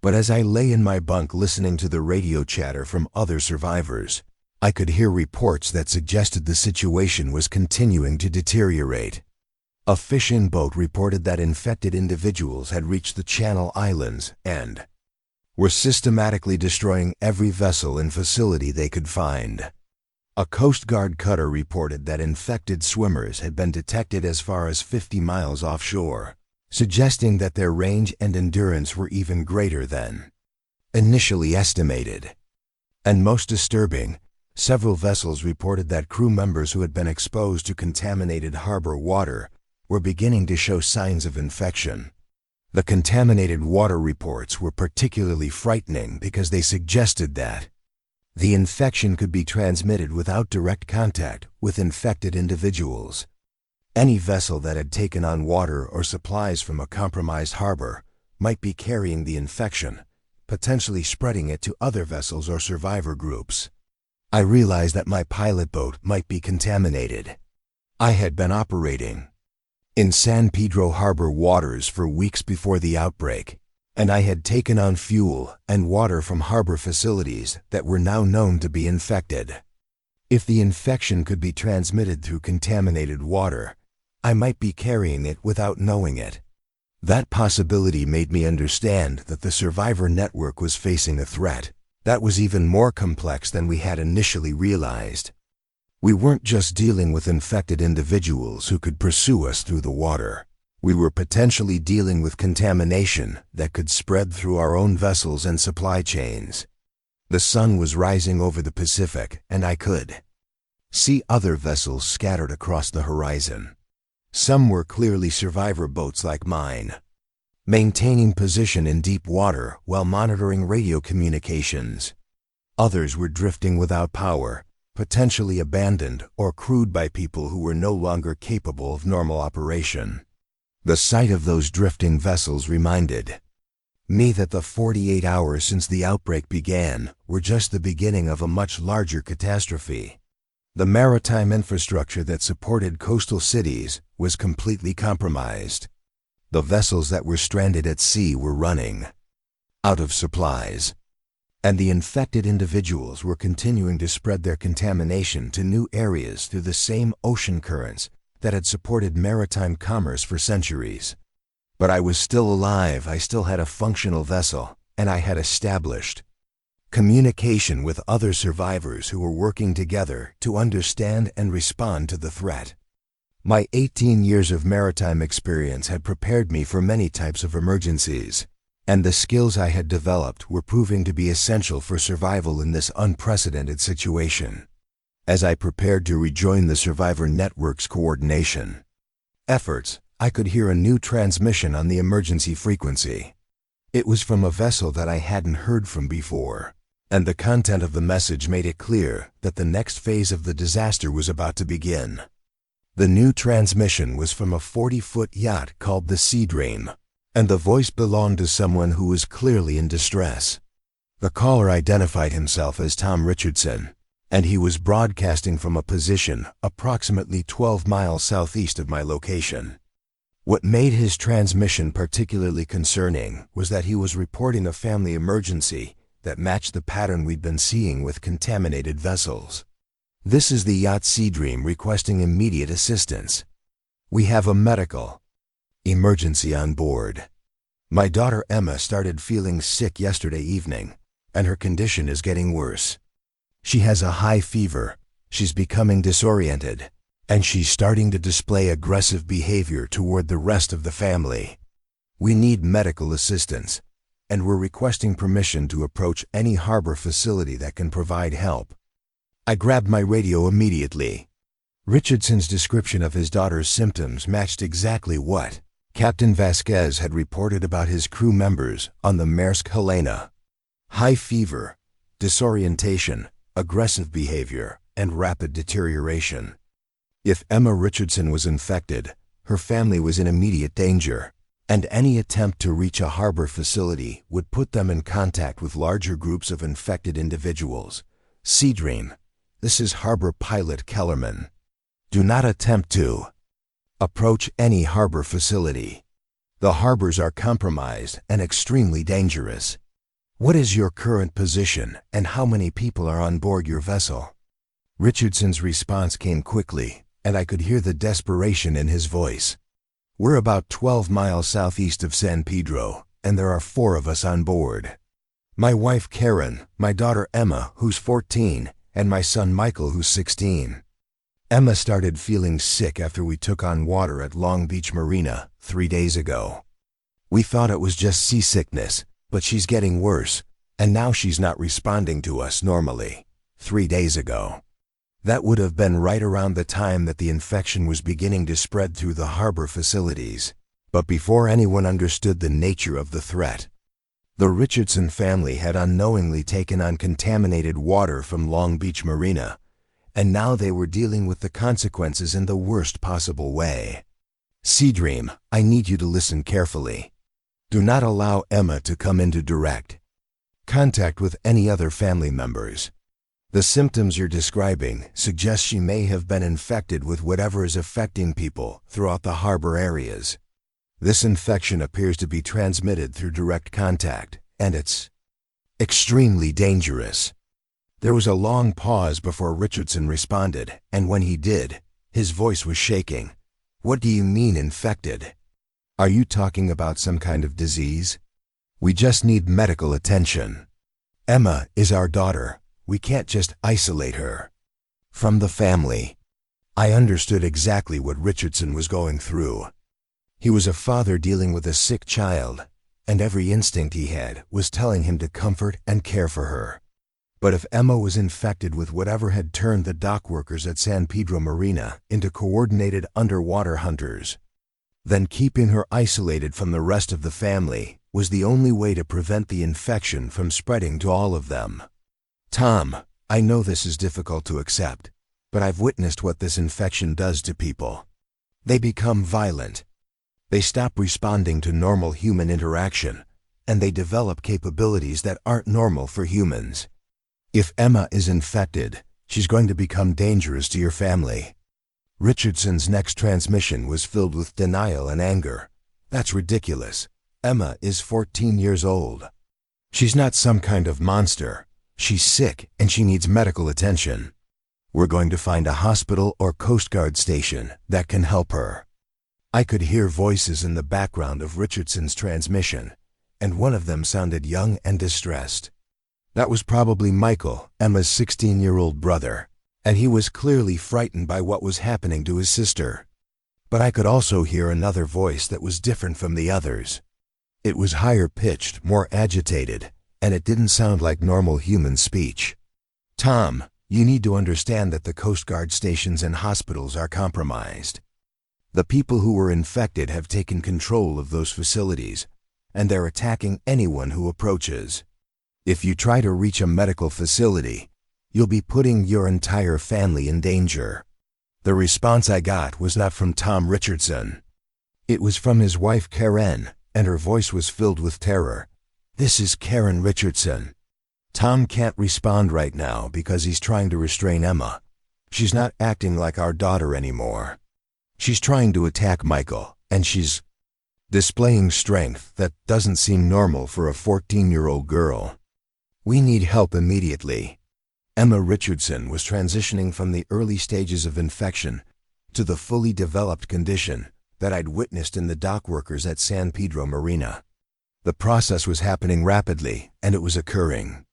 But as I lay in my bunk listening to the radio chatter from other survivors, I could hear reports that suggested the situation was continuing to deteriorate. A fishing boat reported that infected individuals had reached the Channel Islands and were systematically destroying every vessel and facility they could find. A Coast Guard cutter reported that infected swimmers had been detected as far as 50 miles offshore, suggesting that their range and endurance were even greater than initially estimated. And most disturbing, several vessels reported that crew members who had been exposed to contaminated harbor water were beginning to show signs of infection. The contaminated water reports were particularly frightening because they suggested that the infection could be transmitted without direct contact with infected individuals. Any vessel that had taken on water or supplies from a compromised harbor might be carrying the infection, potentially spreading it to other vessels or survivor groups. I realized that my pilot boat might be contaminated. I had been operating in San Pedro Harbor waters for weeks before the outbreak, and I had taken on fuel and water from harbor facilities that were now known to be infected. If the infection could be transmitted through contaminated water, I might be carrying it without knowing it. That possibility made me understand that the survivor network was facing a threat, That was even more complex than we had initially realized. We weren't just dealing with infected individuals who could pursue us through the water. We were potentially dealing with contamination that could spread through our own vessels and supply chains. The sun was rising over the Pacific, and I could see other vessels scattered across the horizon. Some were clearly survivor boats like mine, maintaining position in deep water while monitoring radio communications. Others were drifting without power, potentially abandoned or crewed by people who were no longer capable of normal operation. The sight of those drifting vessels reminded me that the 48 hours since the outbreak began were just the beginning of a much larger catastrophe. The maritime infrastructure that supported coastal cities was completely compromised. The vessels that were stranded at sea were running out of supplies, and the infected individuals were continuing to spread their contamination to new areas through the same ocean currents that had supported maritime commerce for centuries. But I was still alive, I still had a functional vessel, and I had established communication with other survivors who were working together to understand and respond to the threat. My 18 years of maritime experience had prepared me for many types of emergencies, and the skills I had developed were proving to be essential for survival in this unprecedented situation. As I prepared to rejoin the Survivor Network's coordination efforts, I could hear a new transmission on the emergency frequency. It was from a vessel that I hadn't heard from before, and the content of the message made it clear that the next phase of the disaster was about to begin. The new transmission was from a 40-foot yacht called the Sea Dream, and the voice belonged to someone who was clearly in distress. The caller identified himself as Tom Richardson, and he was broadcasting from a position approximately 12 miles southeast of my location. What made his transmission particularly concerning was that he was reporting a family emergency that matched the pattern we'd been seeing with contaminated vessels. "This is the yacht Sea Dream requesting immediate assistance. We have a medical emergency on board. My daughter Emma started feeling sick yesterday evening, and her condition is getting worse. She has a high fever, she's becoming disoriented, and she's starting to display aggressive behavior toward the rest of the family. We need medical assistance, and we're requesting permission to approach any harbor facility that can provide help." I grabbed my radio immediately. Richardson's description of his daughter's symptoms matched exactly what Captain Vasquez had reported about his crew members on the Maersk Helena: high fever, disorientation, aggressive behavior, and rapid deterioration. If Emma Richardson was infected, her family was in immediate danger, and any attempt to reach a harbor facility would put them in contact with larger groups of infected individuals. Sea Dream, this is Harbor Pilot Kellerman. Do not attempt to approach any harbor facility. The harbors are compromised and extremely dangerous. What is your current position and how many people are on board your vessel? Richardson's response came quickly, and I could hear the desperation in his voice. "We're about 12 miles southeast of San Pedro, and there are 4 of us on board. My wife Karen, my daughter Emma, who's 14, and my son Michael, who's 16. Emma started feeling sick after we took on water at Long Beach Marina 3 days ago. We thought it was just seasickness, but she's getting worse, and now she's not responding to us normally. 3 days ago. That would have been right around the time that the infection was beginning to spread through the harbor facilities, but before anyone understood the nature of the threat. The Richardson family had unknowingly taken on contaminated water from Long Beach Marina, and now they were dealing with the consequences in the worst possible way. Sea Dream, I need you to listen carefully. Do not allow Emma to come into direct contact with any other family members. The symptoms you're describing suggest she may have been infected with whatever is affecting people throughout the harbor areas. This infection appears to be transmitted through direct contact, and it's extremely dangerous." There was a long pause before Richardson responded, and when he did, his voice was shaking. "What do you mean infected? Are you talking about some kind of disease? We just need medical attention." Emma is our daughter. We can't just isolate her from the family. I understood exactly what Richardson was going through. He was a father dealing with a sick child, and every instinct he had was telling him to comfort and care for her. But if Emma was infected with whatever had turned the dock workers at San Pedro Marina into coordinated underwater hunters, then keeping her isolated from the rest of the family was the only way to prevent the infection from spreading to all of them. Tom, I know this is difficult to accept, but I've witnessed what this infection does to people. They become violent. They stop responding to normal human interaction, and they develop capabilities that aren't normal for humans. If Emma is infected, she's going to become dangerous to your family. Richardson's next transmission was filled with denial and anger. That's ridiculous. Emma is 14 years old. She's not some kind of monster. She's sick and she needs medical attention. We're going to find a hospital or Coast Guard station that can help her. I could hear voices in the background of Richardson's transmission, and one of them sounded young and distressed. That was probably Michael, Emma's 16-year-old brother, and he was clearly frightened by what was happening to his sister. But I could also hear another voice that was different from the others. It was higher-pitched, more agitated, and it didn't sound like normal human speech. Tom, you need to understand that the Coast Guard stations and hospitals are compromised. The people who were infected have taken control of those facilities, and they're attacking anyone who approaches. If you try to reach a medical facility, you'll be putting your entire family in danger. The response I got was not from Tom Richardson. It was from his wife Karen, and her voice was filled with terror. This is Karen Richardson. Tom can't respond right now because he's trying to restrain Emma. She's not acting like our daughter anymore. She's trying to attack Michael, and she's displaying strength that doesn't seem normal for a 14-year-old girl. We need help immediately. Emma Richardson was transitioning from the early stages of infection to the fully developed condition that I'd witnessed in the dock workers at San Pedro Marina. The process was happening rapidly, and it was occurring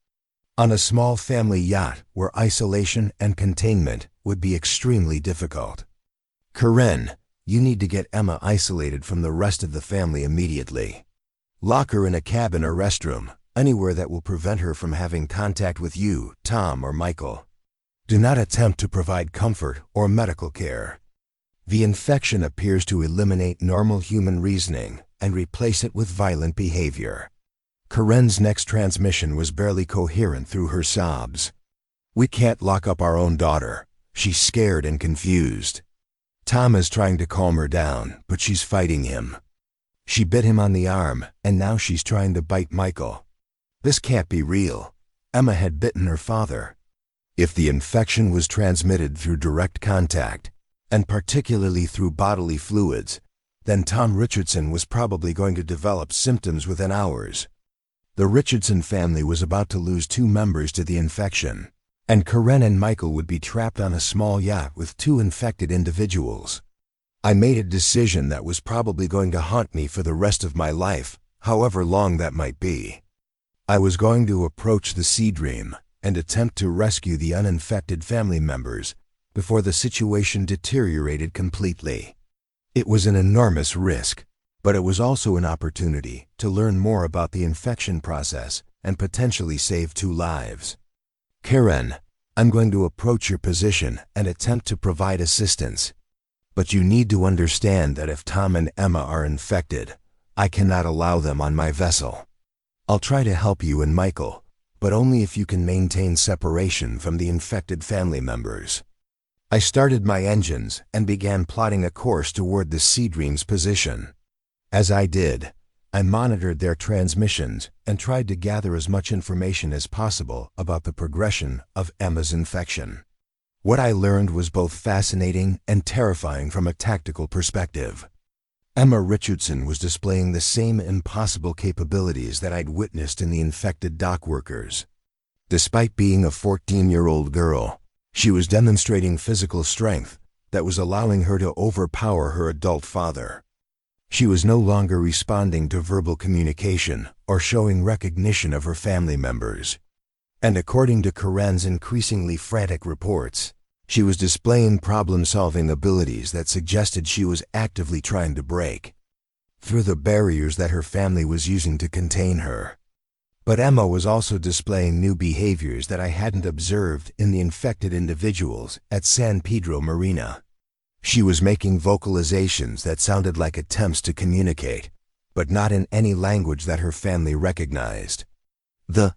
on a small family yacht where isolation and containment would be extremely difficult. Karen, you need to get Emma isolated from the rest of the family immediately. Lock her in a cabin or restroom, anywhere that will prevent her from having contact with you, Tom, or Michael. Do not attempt to provide comfort or medical care. The infection appears to eliminate normal human reasoning and replace it with violent behavior. Karen's next transmission was barely coherent through her sobs. We can't lock up our own daughter. She's scared and confused. Tom is trying to calm her down, but she's fighting him. She bit him on the arm, and now she's trying to bite Michael. This can't be real. Emma had bitten her father. If the infection was transmitted through direct contact, and particularly through bodily fluids, then Tom Richardson was probably going to develop symptoms within hours. The Richardson family was about to lose 2 members to the infection, and Karen and Michael would be trapped on a small yacht with 2 infected individuals. I made a decision that was probably going to haunt me for the rest of my life, however long that might be. I was going to approach the Sea Dream and attempt to rescue the uninfected family members before the situation deteriorated completely. It was an enormous risk, but it was also an opportunity to learn more about the infection process and potentially save 2 lives. Karen, I'm going to approach your position and attempt to provide assistance. But you need to understand that if Tom and Emma are infected, I cannot allow them on my vessel. I'll try to help you and Michael, but only if you can maintain separation from the infected family members. I started my engines and began plotting a course toward the Sea Dream's position. As I did, I monitored their transmissions and tried to gather as much information as possible about the progression of Emma's infection. What I learned was both fascinating and terrifying from a tactical perspective. Emma Richardson was displaying the same impossible capabilities that I'd witnessed in the infected dock workers. Despite being a 14-year-old girl, she was demonstrating physical strength that was allowing her to overpower her adult father. She was no longer responding to verbal communication or showing recognition of her family members. And according to Karen's increasingly frantic reports, she was displaying problem-solving abilities that suggested she was actively trying to break through the barriers that her family was using to contain her. But Emma was also displaying new behaviors that I hadn't observed in the infected individuals at San Pedro Marina. She was making vocalizations that sounded like attempts to communicate, but not in any language that her family recognized. The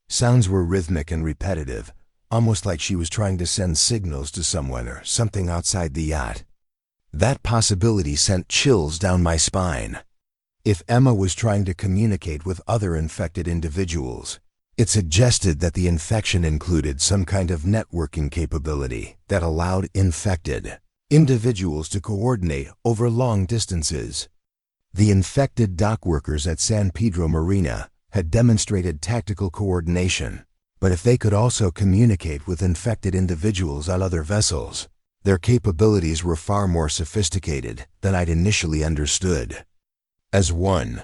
sounds were rhythmic and repetitive, almost like she was trying to send signals to someone or something outside the yacht. That possibility sent chills down my spine. If Emma was trying to communicate with other infected individuals, it suggested that the infection included some kind of networking capability that allowed infected individuals to coordinate over long distances. The infected dock workers at San Pedro Marina had demonstrated tactical coordination, but if they could also communicate with infected individuals on other vessels, their capabilities were far more sophisticated than I'd initially understood. As one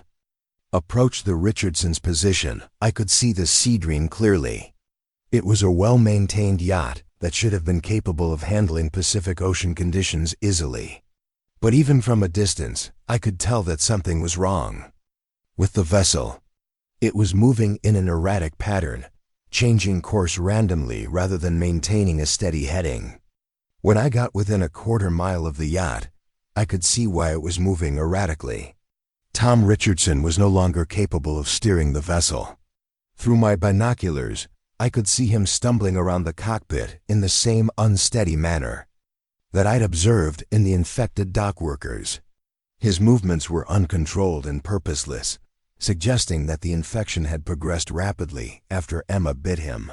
approached the Richardson's position, I could see the Sea Dream clearly. It was a well-maintained yacht that should have been capable of handling Pacific Ocean conditions easily. But even from a distance, I could tell that something was wrong with the vessel. It was moving in an erratic pattern, changing course randomly rather than maintaining a steady heading. When I got within a quarter mile of the yacht, I could see why it was moving erratically. Tom Richardson was no longer capable of steering the vessel. Through my binoculars, I could see him stumbling around the cockpit in the same unsteady manner that I'd observed in the infected dock workers. His movements were uncontrolled and purposeless, suggesting that the infection had progressed rapidly after Emma bit him.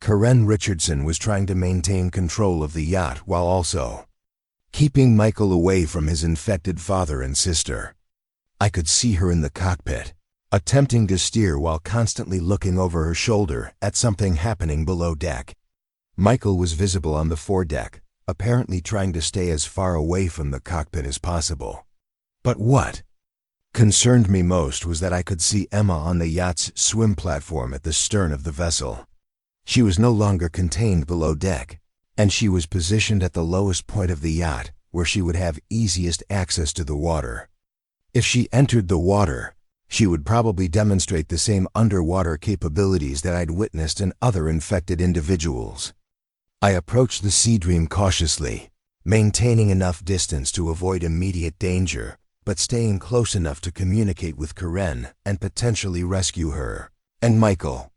Karen Richardson was trying to maintain control of the yacht while also keeping Michael away from his infected father and sister. I could see her in the cockpit, attempting to steer while constantly looking over her shoulder at something happening below deck. Michael was visible on the foredeck, apparently trying to stay as far away from the cockpit as possible. But what concerned me most was that I could see Emma on the yacht's swim platform at the stern of the vessel. She was no longer contained below deck, and she was positioned at the lowest point of the yacht where she would have easiest access to the water. If she entered the water, she would probably demonstrate the same underwater capabilities that I'd witnessed in other infected individuals. I approached the Sea Dream cautiously, maintaining enough distance to avoid immediate danger, but staying close enough to communicate with Karen and potentially rescue her and Michael.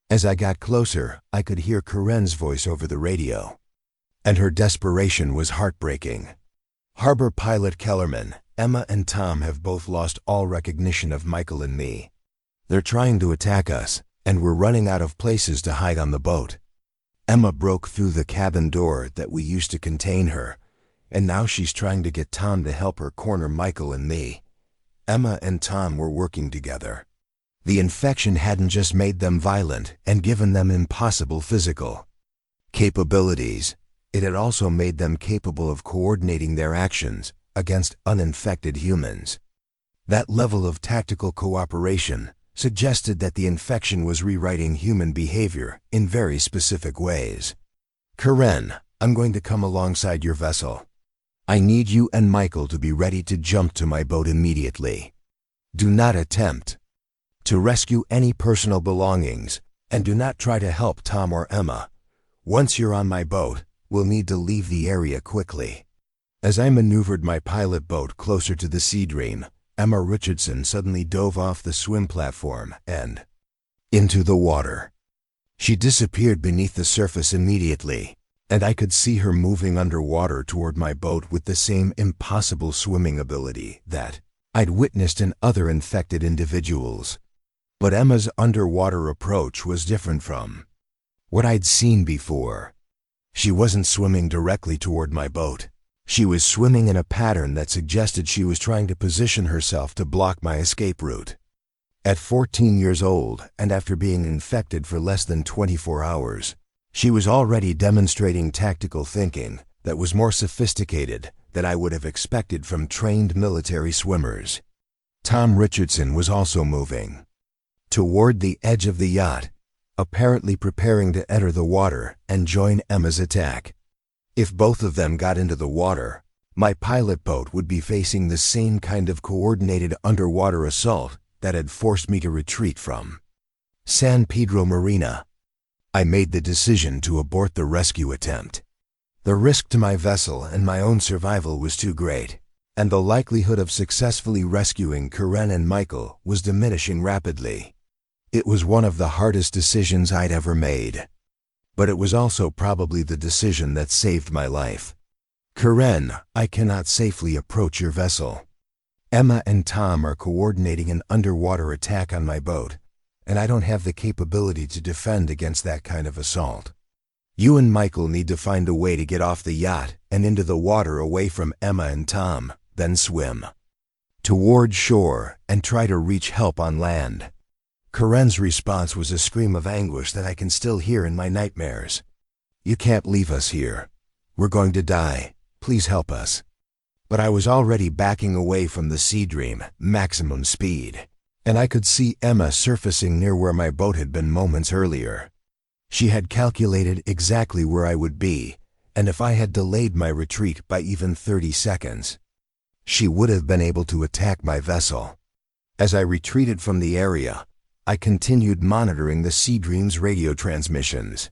As I got closer, I could hear Karen's voice over the radio, and her desperation was heartbreaking. Harbor pilot Kellerman, Emma and Tom have both lost all recognition of Michael and me. They're trying to attack us, and we're running out of places to hide on the boat. Emma broke through the cabin door that we used to contain her, and now she's trying to get Tom to help her corner Michael and me. Emma and Tom were working together. The infection hadn't just made them violent and given them impossible physical capabilities. It had also made them capable of coordinating their actions against uninfected humans. That level of tactical cooperation suggested that the infection was rewriting human behavior in very specific ways. Karen, I'm going to come alongside your vessel. I need you and Michael to be ready to jump to my boat immediately. Do not attempt to rescue any personal belongings, and do not try to help Tom or Emma. Once you're on my boat, we'll need to leave the area quickly. As I maneuvered my pilot boat closer to the Sea Dream, Emma Richardson suddenly dove off the swim platform and into the water. She disappeared beneath the surface immediately, and I could see her moving underwater toward my boat with the same impossible swimming ability that I'd witnessed in other infected individuals. But Emma's underwater approach was different from what I'd seen before. She wasn't swimming directly toward my boat. She was swimming in a pattern that suggested she was trying to position herself to block my escape route. At 14 years old, and after being infected for less than 24 hours, she was already demonstrating tactical thinking that was more sophisticated than I would have expected from trained military swimmers. Tom Richardson was also moving toward the edge of the yacht, apparently preparing to enter the water and join Emma's attack. If both of them got into the water, my pilot boat would be facing the same kind of coordinated underwater assault that had forced me to retreat from San Pedro Marina. I made the decision to abort the rescue attempt. The risk to my vessel and my own survival was too great, and the likelihood of successfully rescuing Karen and Michael was diminishing rapidly. It was one of the hardest decisions I'd ever made, but it was also probably the decision that saved my life. Karen, I cannot safely approach your vessel. Emma and Tom are coordinating an underwater attack on my boat, and I don't have the capability to defend against that kind of assault. You and Michael need to find a way to get off the yacht and into the water away from Emma and Tom, then swim toward shore and try to reach help on land. Karen's response was a scream of anguish that I can still hear in my nightmares. You can't leave us here. We're going to die. Please help us. But I was already backing away from the Sea Dream, maximum speed, and I could see Emma surfacing near where my boat had been moments earlier. She had calculated exactly where I would be, and if I had delayed my retreat by even 30 seconds, she would have been able to attack my vessel. As I retreated from the area, I continued monitoring the Sea Dream's radio transmissions.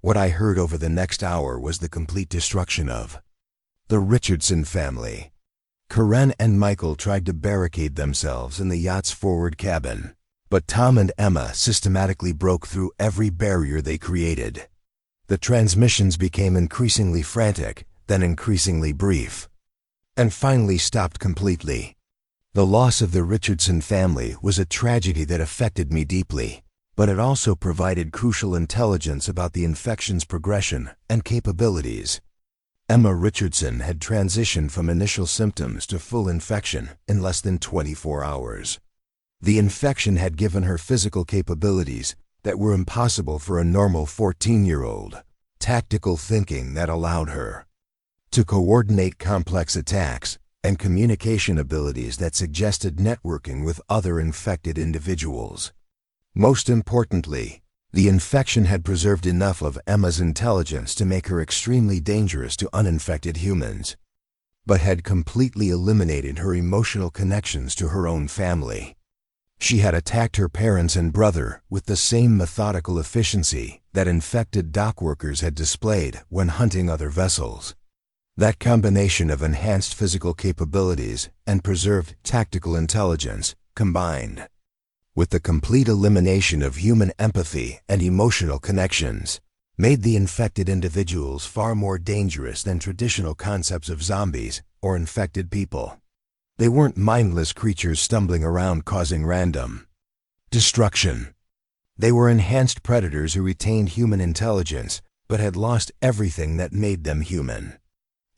What I heard over the next hour was the complete destruction of the Richardson family. Karen and Michael tried to barricade themselves in the yacht's forward cabin, but Tom and Emma systematically broke through every barrier they created. The transmissions became increasingly frantic, then increasingly brief, and finally stopped completely. The loss of the Richardson family was a tragedy that affected me deeply, but it also provided crucial intelligence about the infection's progression and capabilities. Emma Richardson had transitioned from initial symptoms to full infection in less than 24 hours. The infection had given her physical capabilities that were impossible for a normal 14-year-old, tactical thinking that allowed her to coordinate complex attacks, and communication abilities that suggested networking with other infected individuals. Most importantly, the infection had preserved enough of Emma's intelligence to make her extremely dangerous to uninfected humans, but had completely eliminated her emotional connections to her own family. She had attacked her parents and brother with the same methodical efficiency that infected dockworkers had displayed when hunting other vessels. That combination of enhanced physical capabilities and preserved tactical intelligence, combined with the complete elimination of human empathy and emotional connections, made the infected individuals far more dangerous than traditional concepts of zombies or infected people. They weren't mindless creatures stumbling around causing random destruction. They were enhanced predators who retained human intelligence but had lost everything that made them human.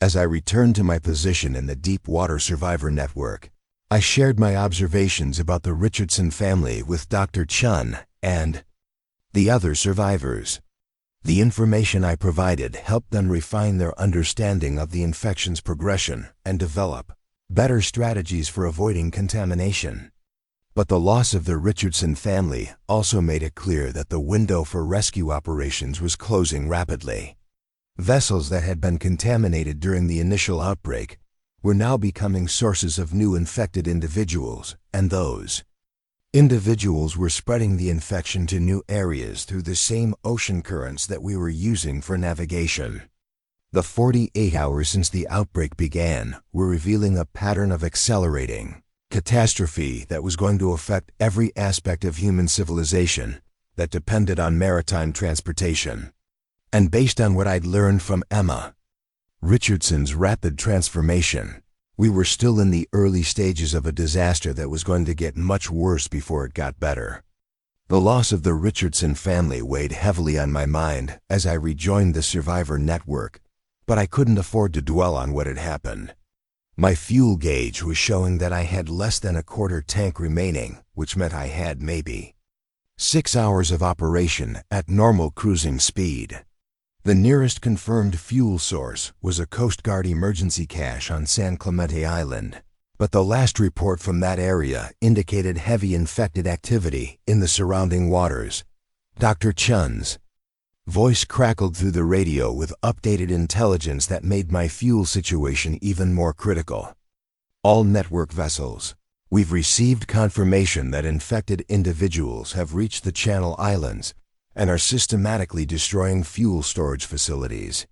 As I returned to my position in the Deep Water Survivor Network, I shared my observations about the Richardson family with Dr. Chun and the other survivors. The information I provided helped them refine their understanding of the infection's progression and develop better strategies for avoiding contamination. But the loss of the Richardson family also made it clear that the window for rescue operations was closing rapidly. Vessels that had been contaminated during the initial outbreak were now becoming sources of new infected individuals, and those individuals were spreading the infection to new areas through the same ocean currents that we were using for navigation. The 48 hours since the outbreak began were revealing a pattern of accelerating catastrophe that was going to affect every aspect of human civilization that depended on maritime transportation. And based on what I'd learned from Emma Richardson's rapid transformation, we were still in the early stages of a disaster that was going to get much worse before it got better. The loss of the Richardson family weighed heavily on my mind as I rejoined the Survivor Network, but I couldn't afford to dwell on what had happened. My fuel gauge was showing that I had less than a quarter tank remaining, which meant I had maybe 6 hours of operation at normal cruising speed. The nearest confirmed fuel source was a Coast Guard emergency cache on San Clemente Island, but the last report from that area indicated heavy infected activity in the surrounding waters, Dr. Chun's voice crackled through the radio with updated intelligence that made my fuel situation even more critical. All network vessels. We've received confirmation that infected individuals have reached the Channel Islands and are systematically destroying fuel storage facilities.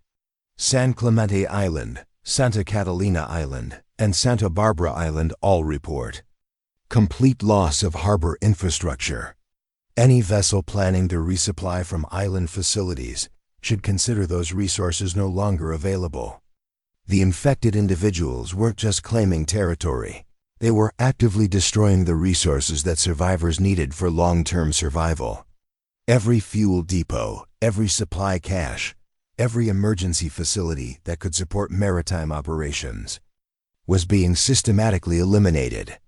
San Clemente Island, Santa Catalina Island, and Santa Barbara Island all report complete loss of harbor infrastructure. Any vessel planning to resupply from island facilities should consider those resources no longer available. The infected individuals weren't just claiming territory. They were actively destroying the resources that survivors needed for long-term survival. Every fuel depot, every supply cache, every emergency facility that could support maritime operations was being systematically eliminated.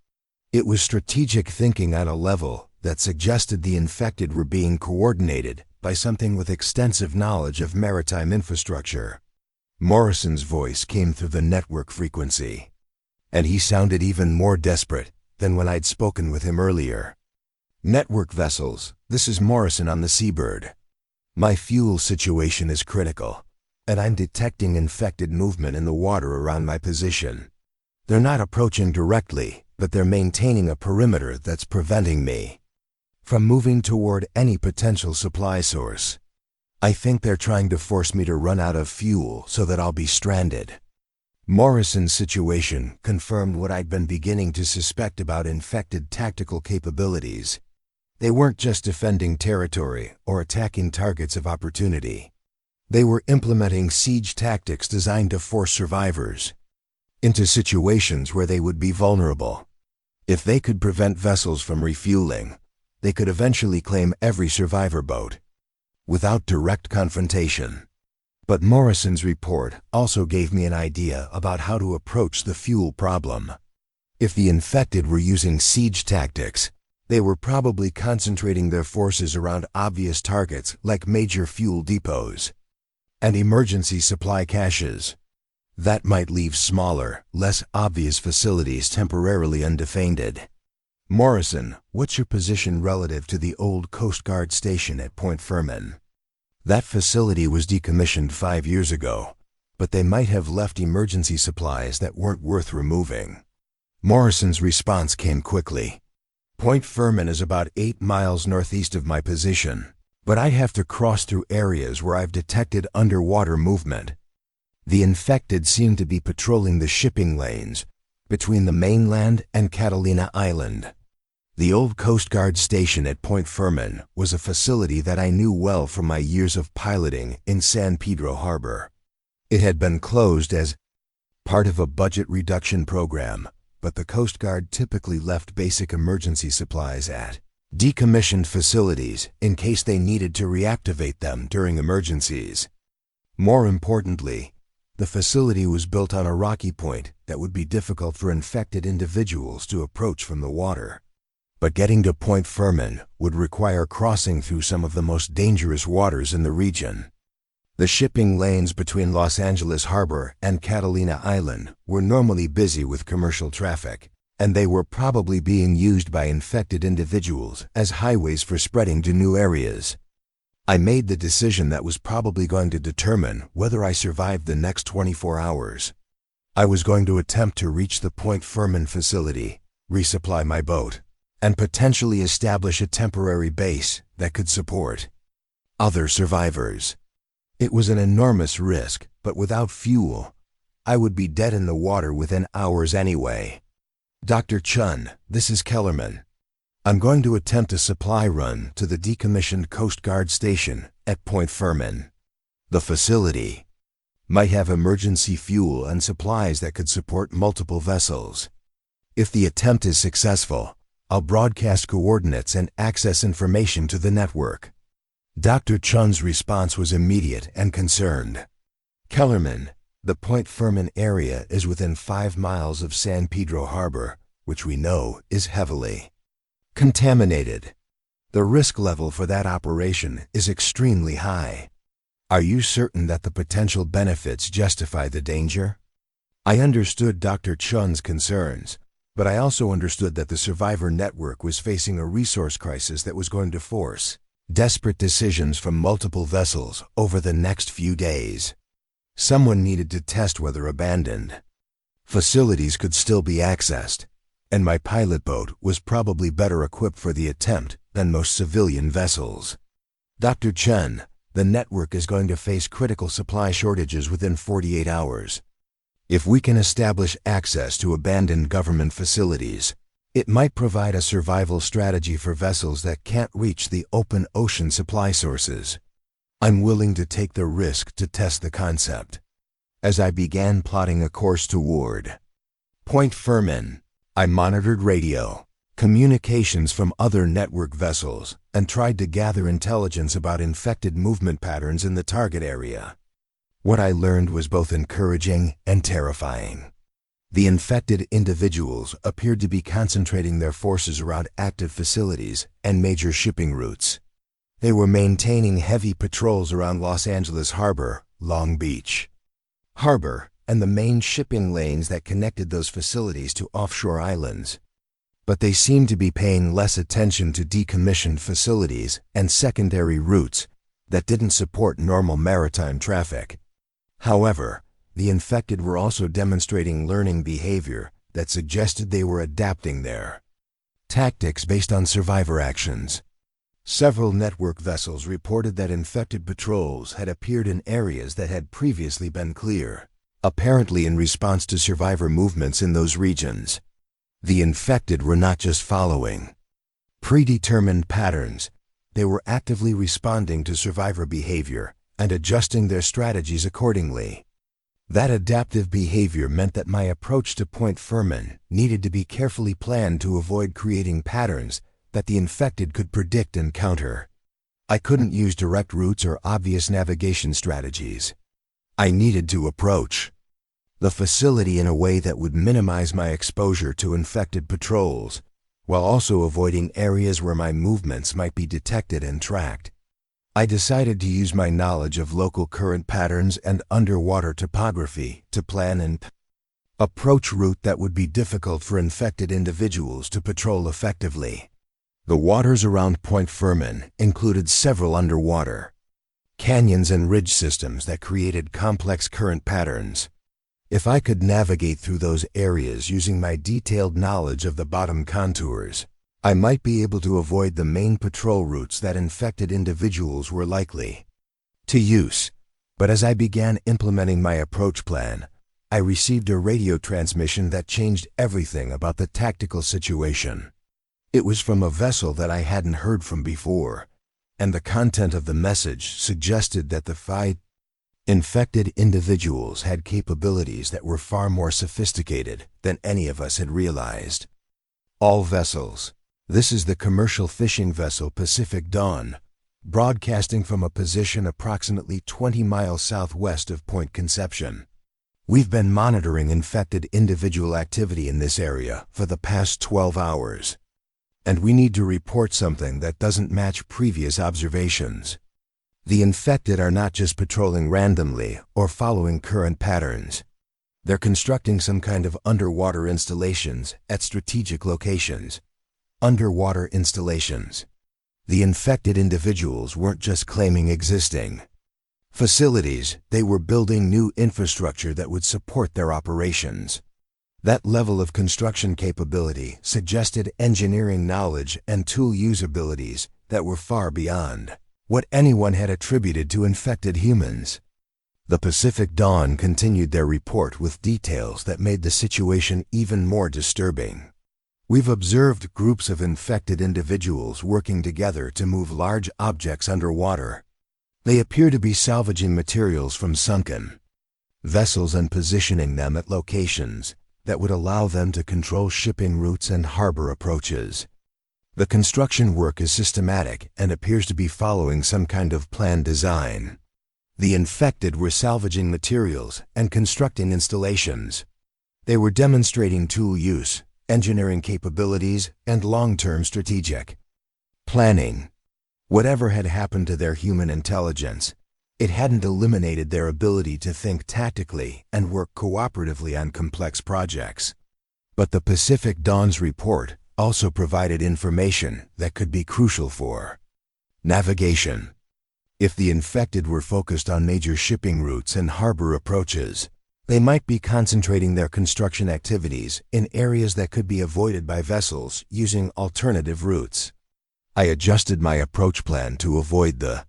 It was strategic thinking on a level that suggested the infected were being coordinated by something with extensive knowledge of maritime infrastructure. Morrison's voice came through the network frequency, and he sounded even more desperate than when I'd spoken with him earlier. Network vessels, this is Morrison on the Seabird. My fuel situation is critical, and I'm detecting infected movement in the water around my position. They're not approaching directly, but they're maintaining a perimeter that's preventing me from moving toward any potential supply source. I think they're trying to force me to run out of fuel so that I'll be stranded. Morrison's situation confirmed what I'd been beginning to suspect about infected tactical capabilities. They weren't just defending territory or attacking targets of opportunity. They were implementing siege tactics designed to force survivors into situations where they would be vulnerable. If they could prevent vessels from refueling, they could eventually claim every survivor boat without direct confrontation. But Morrison's report also gave me an idea about how to approach the fuel problem. If the infected were using siege tactics, they were probably concentrating their forces around obvious targets like major fuel depots and emergency supply caches. That might leave smaller, less obvious facilities temporarily undefended. Morrison, what's your position relative to the old Coast Guard station at Point Fermin? That facility was decommissioned 5 years ago, but they might have left emergency supplies that weren't worth removing. Morrison's response came quickly. Point Fermin is about 8 miles northeast of my position, but I have to cross through areas where I've detected underwater movement. The infected seem to be patrolling the shipping lanes between the mainland and Catalina Island. The old Coast Guard station at Point Fermin was a facility that I knew well from my years of piloting in San Pedro Harbor. It had been closed as part of a budget reduction program, but the Coast Guard typically left basic emergency supplies at decommissioned facilities in case they needed to reactivate them during emergencies. More importantly, the facility was built on a rocky point that would be difficult for infected individuals to approach from the water. But getting to Point Fermin would require crossing through some of the most dangerous waters in the region. The shipping lanes between Los Angeles Harbor and Catalina Island were normally busy with commercial traffic, and they were probably being used by infected individuals as highways for spreading to new areas. I made the decision that was probably going to determine whether I survived the next 24 hours. I was going to attempt to reach the Point Fermin facility, resupply my boat, and potentially establish a temporary base that could support other survivors. It was an enormous risk, but without fuel, I would be dead in the water within hours anyway. Dr. Chun, this is Kellerman. I'm going to attempt a supply run to the decommissioned Coast Guard station at Point Fermin. The facility might have emergency fuel and supplies that could support multiple vessels. If the attempt is successful, I'll broadcast coordinates and access information to the network. Dr. Chun's response was immediate and concerned. Kellerman, the Point Fermin area is within 5 miles of San Pedro Harbor, which we know is heavily contaminated. The risk level for that operation is extremely high. Are you certain that the potential benefits justify the danger? I understood Dr. Chun's concerns, but I also understood that the survivor network was facing a resource crisis that was going to force Desperate decisions from multiple vessels over the next few days. Someone needed to test whether abandoned facilities could still be accessed, and my pilot boat was probably better equipped for the attempt than most civilian vessels. Dr. Chen, the network is going to face critical supply shortages within 48 hours. If we can establish access to abandoned government facilities, it might provide a survival strategy for vessels that can't reach the open ocean supply sources. I'm willing to take the risk to test the concept. As I began plotting a course toward Point Fermin, I monitored radio, communications from other network vessels, and tried to gather intelligence about infected movement patterns in the target area. What I learned was both encouraging and terrifying. The infected individuals appeared to be concentrating their forces around active facilities and major shipping routes. They were maintaining heavy patrols around Los Angeles Harbor, Long Beach Harbor, and the main shipping lanes that connected those facilities to offshore islands. But they seemed to be paying less attention to decommissioned facilities and secondary routes that didn't support normal maritime traffic. However, the infected were also demonstrating learning behavior that suggested they were adapting their tactics based on survivor actions. Several network vessels reported that infected patrols had appeared in areas that had previously been clear, apparently in response to survivor movements in those regions. The infected were not just following predetermined patterns, they were actively responding to survivor behavior and adjusting their strategies accordingly. That adaptive behavior meant that my approach to Point Fermin needed to be carefully planned to avoid creating patterns that the infected could predict and counter. I couldn't use direct routes or obvious navigation strategies. I needed to approach the facility in a way that would minimize my exposure to infected patrols, while also avoiding areas where my movements might be detected and tracked. I decided to use my knowledge of local current patterns and underwater topography to plan an approach route that would be difficult for infected individuals to patrol effectively. The waters around Point Fermin included several underwater canyons and ridge systems that created complex current patterns. If I could navigate through those areas using my detailed knowledge of the bottom contours, I might be able to avoid the main patrol routes that infected individuals were likely to use. But as I began implementing my approach plan, I received a radio transmission that changed everything about the tactical situation. It was from a vessel that I hadn't heard from before, and the content of the message suggested that the five infected individuals had capabilities that were far more sophisticated than any of us had realized. All vessels. This is the commercial fishing vessel Pacific Dawn, broadcasting from a position approximately 20 miles southwest of Point Conception. We've been monitoring infected individual activity in this area for the past 12 hours. And we need to report something that doesn't match previous observations. The infected are not just patrolling randomly or following current patterns. They're constructing some kind of underwater installations at strategic locations. Underwater installations. The infected individuals weren't just claiming existing facilities, they were building new infrastructure that would support their operations. That level of construction capability suggested engineering knowledge and tool usabilities that were far beyond what anyone had attributed to infected humans. The Pacific Dawn continued their report with details that made the situation even more disturbing. We've observed groups of infected individuals working together to move large objects underwater. They appear to be salvaging materials from sunken vessels and positioning them at locations that would allow them to control shipping routes and harbor approaches. The construction work is systematic and appears to be following some kind of planned design. The infected were salvaging materials and constructing installations. They were demonstrating tool use, engineering capabilities, and long-term strategic planning. Whatever had happened to their human intelligence, it hadn't eliminated their ability to think tactically and work cooperatively on complex projects. But the Pacific Dawn's report also provided information that could be crucial for Navigation. If the infected were focused on major shipping routes and harbor approaches, they might be concentrating their construction activities in areas that could be avoided by vessels using alternative routes. I adjusted my approach plan to avoid the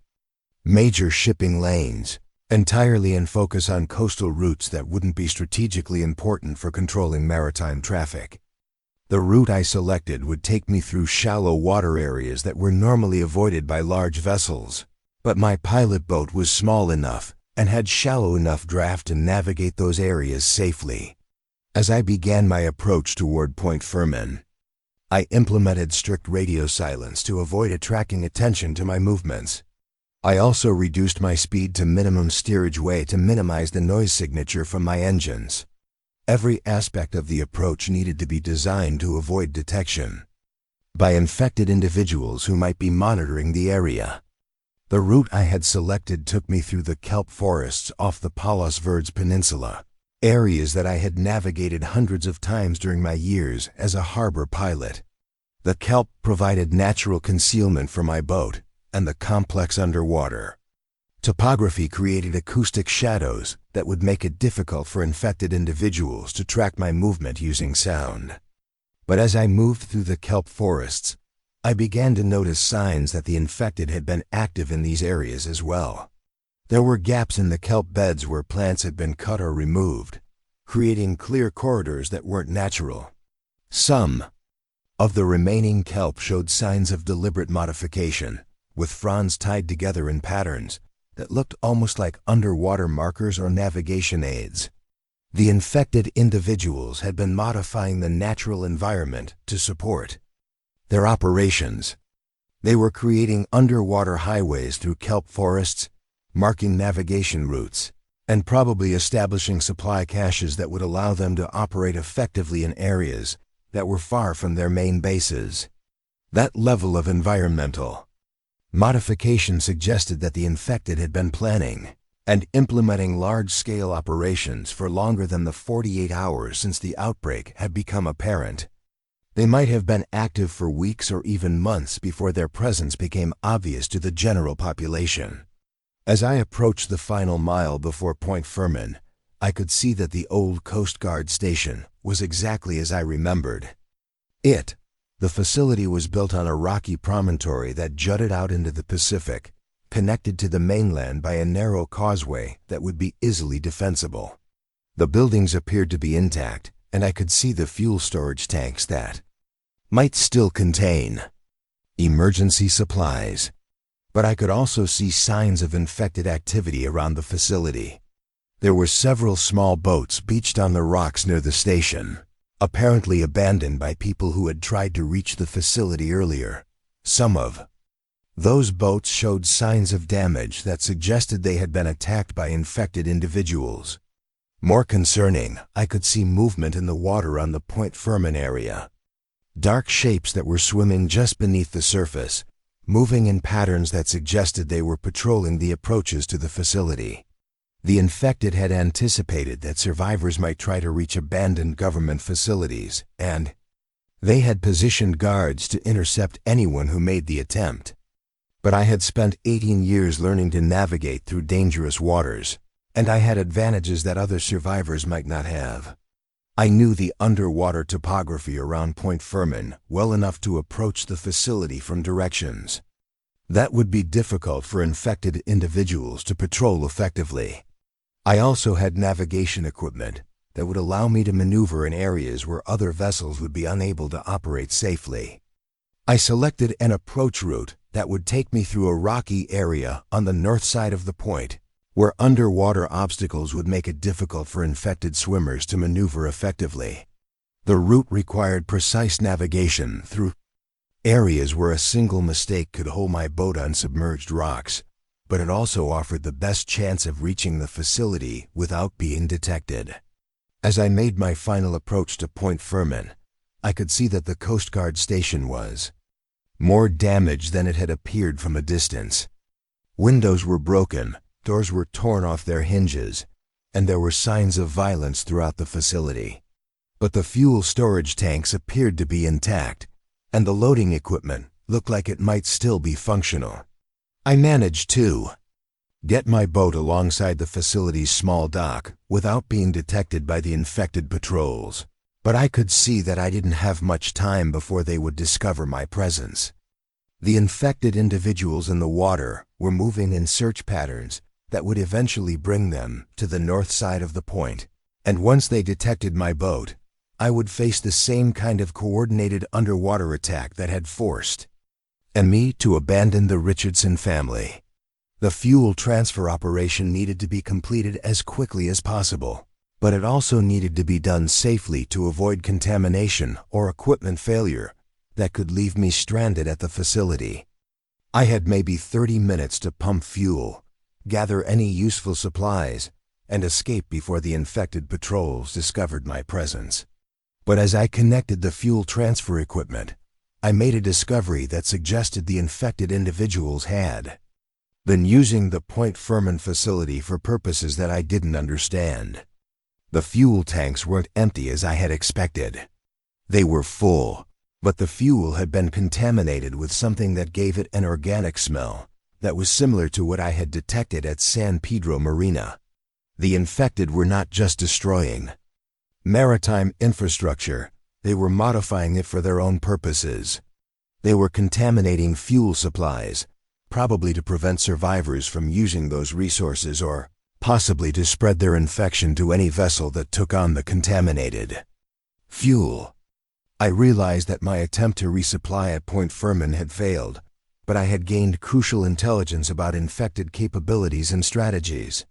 major shipping lanes entirely and focus on coastal routes that wouldn't be strategically important for controlling maritime traffic. The route I selected would take me through shallow water areas that were normally avoided by large vessels, but my pilot boat was small enough and had shallow enough draft to navigate those areas safely. As I began my approach toward Point Fermin, I implemented strict radio silence to avoid attracting attention to my movements. I also reduced my speed to minimum steerage way to minimize the noise signature from my engines. Every aspect of the approach needed to be designed to avoid detection by infected individuals who might be monitoring the area. The route I had selected took me through the kelp forests off the Palos Verdes Peninsula, areas that I had navigated hundreds of times during my years as a harbor pilot. The kelp provided natural concealment for my boat and the complex underwater topography created acoustic shadows that would make it difficult for infected individuals to track my movement using sound. But as I moved through the kelp forests, I began to notice signs that the infected had been active in these areas as well. There were gaps in the kelp beds where plants had been cut or removed, creating clear corridors that weren't natural. Some of the remaining kelp showed signs of deliberate modification, with fronds tied together in patterns that looked almost like underwater markers or navigation aids. The infected individuals had been modifying the natural environment to support their operations. They were creating underwater highways through kelp forests, marking navigation routes, and probably establishing supply caches that would allow them to operate effectively in areas that were far from their main bases. That level of environmental modification suggested that the infected had been planning and implementing large-scale operations for longer than the 48 hours since the outbreak had become apparent. They might have been active for weeks or even months before their presence became obvious to the general population. As I approached the final mile before Point Fermin, I could see that the old Coast Guard station was exactly as I remembered. The facility was built on a rocky promontory that jutted out into the Pacific, connected to the mainland by a narrow causeway that would be easily defensible. The buildings appeared to be intact, and I could see the fuel storage tanks that might still contain emergency supplies. But I could also see signs of infected activity around the facility. There were several small boats beached on the rocks near the station, apparently abandoned by people who had tried to reach the facility earlier. Some of those boats showed signs of damage that suggested they had been attacked by infected individuals. More concerning, I could see movement in the water on the Point Fermin area. Dark shapes that were swimming just beneath the surface, moving in patterns that suggested they were patrolling the approaches to the facility. The infected had anticipated that survivors might try to reach abandoned government facilities, and they had positioned guards to intercept anyone who made the attempt. But I had spent 18 years learning to navigate through dangerous waters, and I had advantages that other survivors might not have. I knew the underwater topography around Point Fermin well enough to approach the facility from directions that would be difficult for infected individuals to patrol effectively. I also had navigation equipment that would allow me to maneuver in areas where other vessels would be unable to operate safely. I selected an approach route that would take me through a rocky area on the north side of the point, where underwater obstacles would make it difficult for infected swimmers to maneuver effectively. The route required precise navigation through areas where a single mistake could hold my boat on submerged rocks, but it also offered the best chance of reaching the facility without being detected. As I made my final approach to Point Fermin, I could see that the Coast Guard station was more damaged than it had appeared from a distance. Windows were broken, doors were torn off their hinges, and there were signs of violence throughout the facility. But the fuel storage tanks appeared to be intact, and the loading equipment looked like it might still be functional. I managed to get my boat alongside the facility's small dock without being detected by the infected patrols, but I could see that I didn't have much time before they would discover my presence. The infected individuals in the water were moving in search patterns that would eventually bring them to the north side of the point, and once they detected my boat, I would face the same kind of coordinated underwater attack that had forced me to abandon the Richardson family. The fuel transfer operation needed to be completed as quickly as possible, but it also needed to be done safely to avoid contamination or equipment failure that could leave me stranded at the facility. I had maybe 30 minutes to pump fuel, gather any useful supplies, and escape before the infected patrols discovered my presence. But as I connected the fuel transfer equipment, I made a discovery that suggested the infected individuals had been using the Point Fermin facility for purposes that I didn't understand. The fuel tanks weren't empty as I had expected. They were full, but the fuel had been contaminated with something that gave it an organic smell that was similar to what I had detected at San Pedro Marina. The infected were not just destroying maritime infrastructure, they were modifying it for their own purposes. They were contaminating fuel supplies, probably to prevent survivors from using those resources or possibly to spread their infection to any vessel that took on the contaminated fuel. I realized that my attempt to resupply at Point Fermin had failed, but I had gained crucial intelligence about infected capabilities and strategies.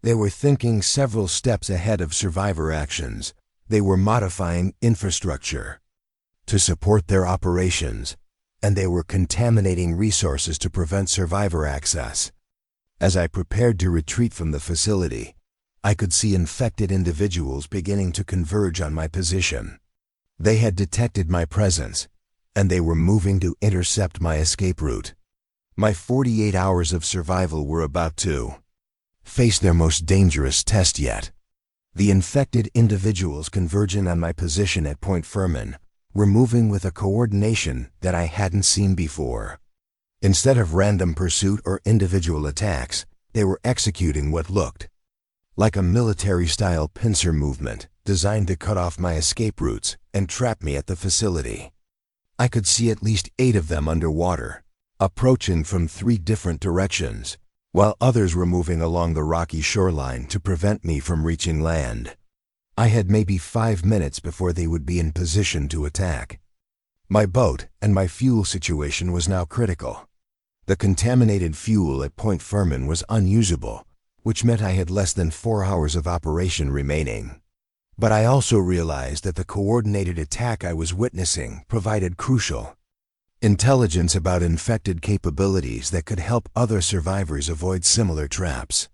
They were thinking several steps ahead of survivor actions. They were modifying infrastructure to support their operations, and they were contaminating resources to prevent survivor access. As I prepared to retreat from the facility, I could see infected individuals beginning to converge on my position. They had detected my presence, and they were moving to intercept my escape route. My 48 hours of survival were about to face their most dangerous test yet. The infected individuals converging on my position at Point Fermin were moving with a coordination that I hadn't seen before. Instead of random pursuit or individual attacks, they were executing what looked like a military-style pincer movement designed to cut off my escape routes and trap me at the facility. I could see at least 8 of them underwater, approaching from 3 different directions, while others were moving along the rocky shoreline to prevent me from reaching land. I had maybe 5 minutes before they would be in position to attack. My boat and my fuel situation was now critical. The contaminated fuel at Point Fermin was unusable, which meant I had less than 4 hours of operation remaining. But I also realized that the coordinated attack I was witnessing provided crucial intelligence about infected capabilities that could help other survivors avoid similar traps.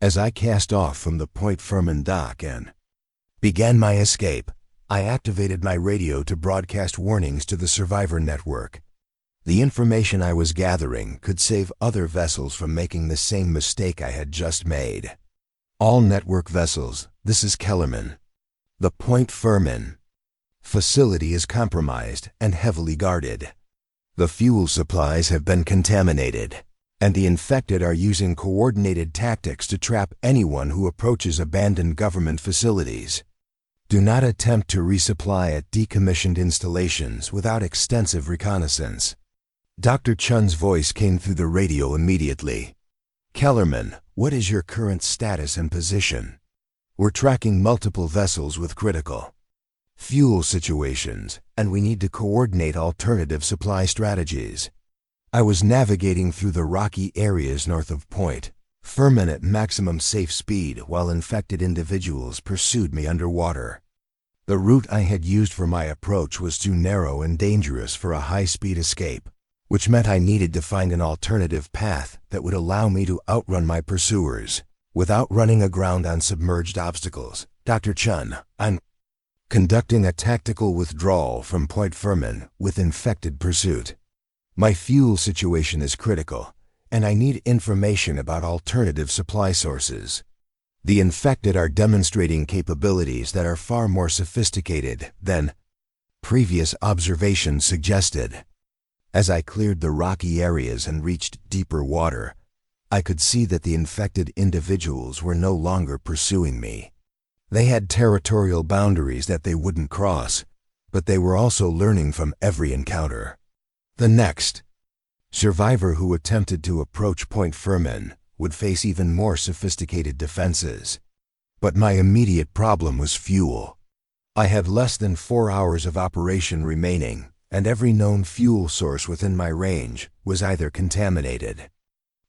As I cast off from the Point Fermin dock and began my escape, I activated my radio to broadcast warnings to the survivor network. The information I was gathering could save other vessels from making the same mistake I had just made. All network vessels, this is Kellerman. The Point Fermin facility is compromised and heavily guarded. The fuel supplies have been contaminated, and the infected are using coordinated tactics to trap anyone who approaches abandoned government facilities. Do not attempt to resupply at decommissioned installations without extensive reconnaissance. Dr. Chun's voice came through the radio immediately. Kellerman, what is your current status and position? We're tracking multiple vessels with critical fuel situations, and we need to coordinate alternative supply strategies. I was navigating through the rocky areas north of Point Fermin at maximum safe speed while infected individuals pursued me underwater. The route I had used for my approach was too narrow and dangerous for a high-speed escape, which meant I needed to find an alternative path that would allow me to outrun my pursuers without running aground on submerged obstacles. Dr. Chun, I'm conducting a tactical withdrawal from Point Fermin with infected pursuit. My fuel situation is critical, and I need information about alternative supply sources. The infected are demonstrating capabilities that are far more sophisticated than previous observations suggested. As I cleared the rocky areas and reached deeper water, I could see that the infected individuals were no longer pursuing me. They had territorial boundaries that they wouldn't cross, but they were also learning from every encounter. The next survivor who attempted to approach Point Fermin would face even more sophisticated defenses. But my immediate problem was fuel. I had less than 4 hours of operation remaining, and every known fuel source within my range was either contaminated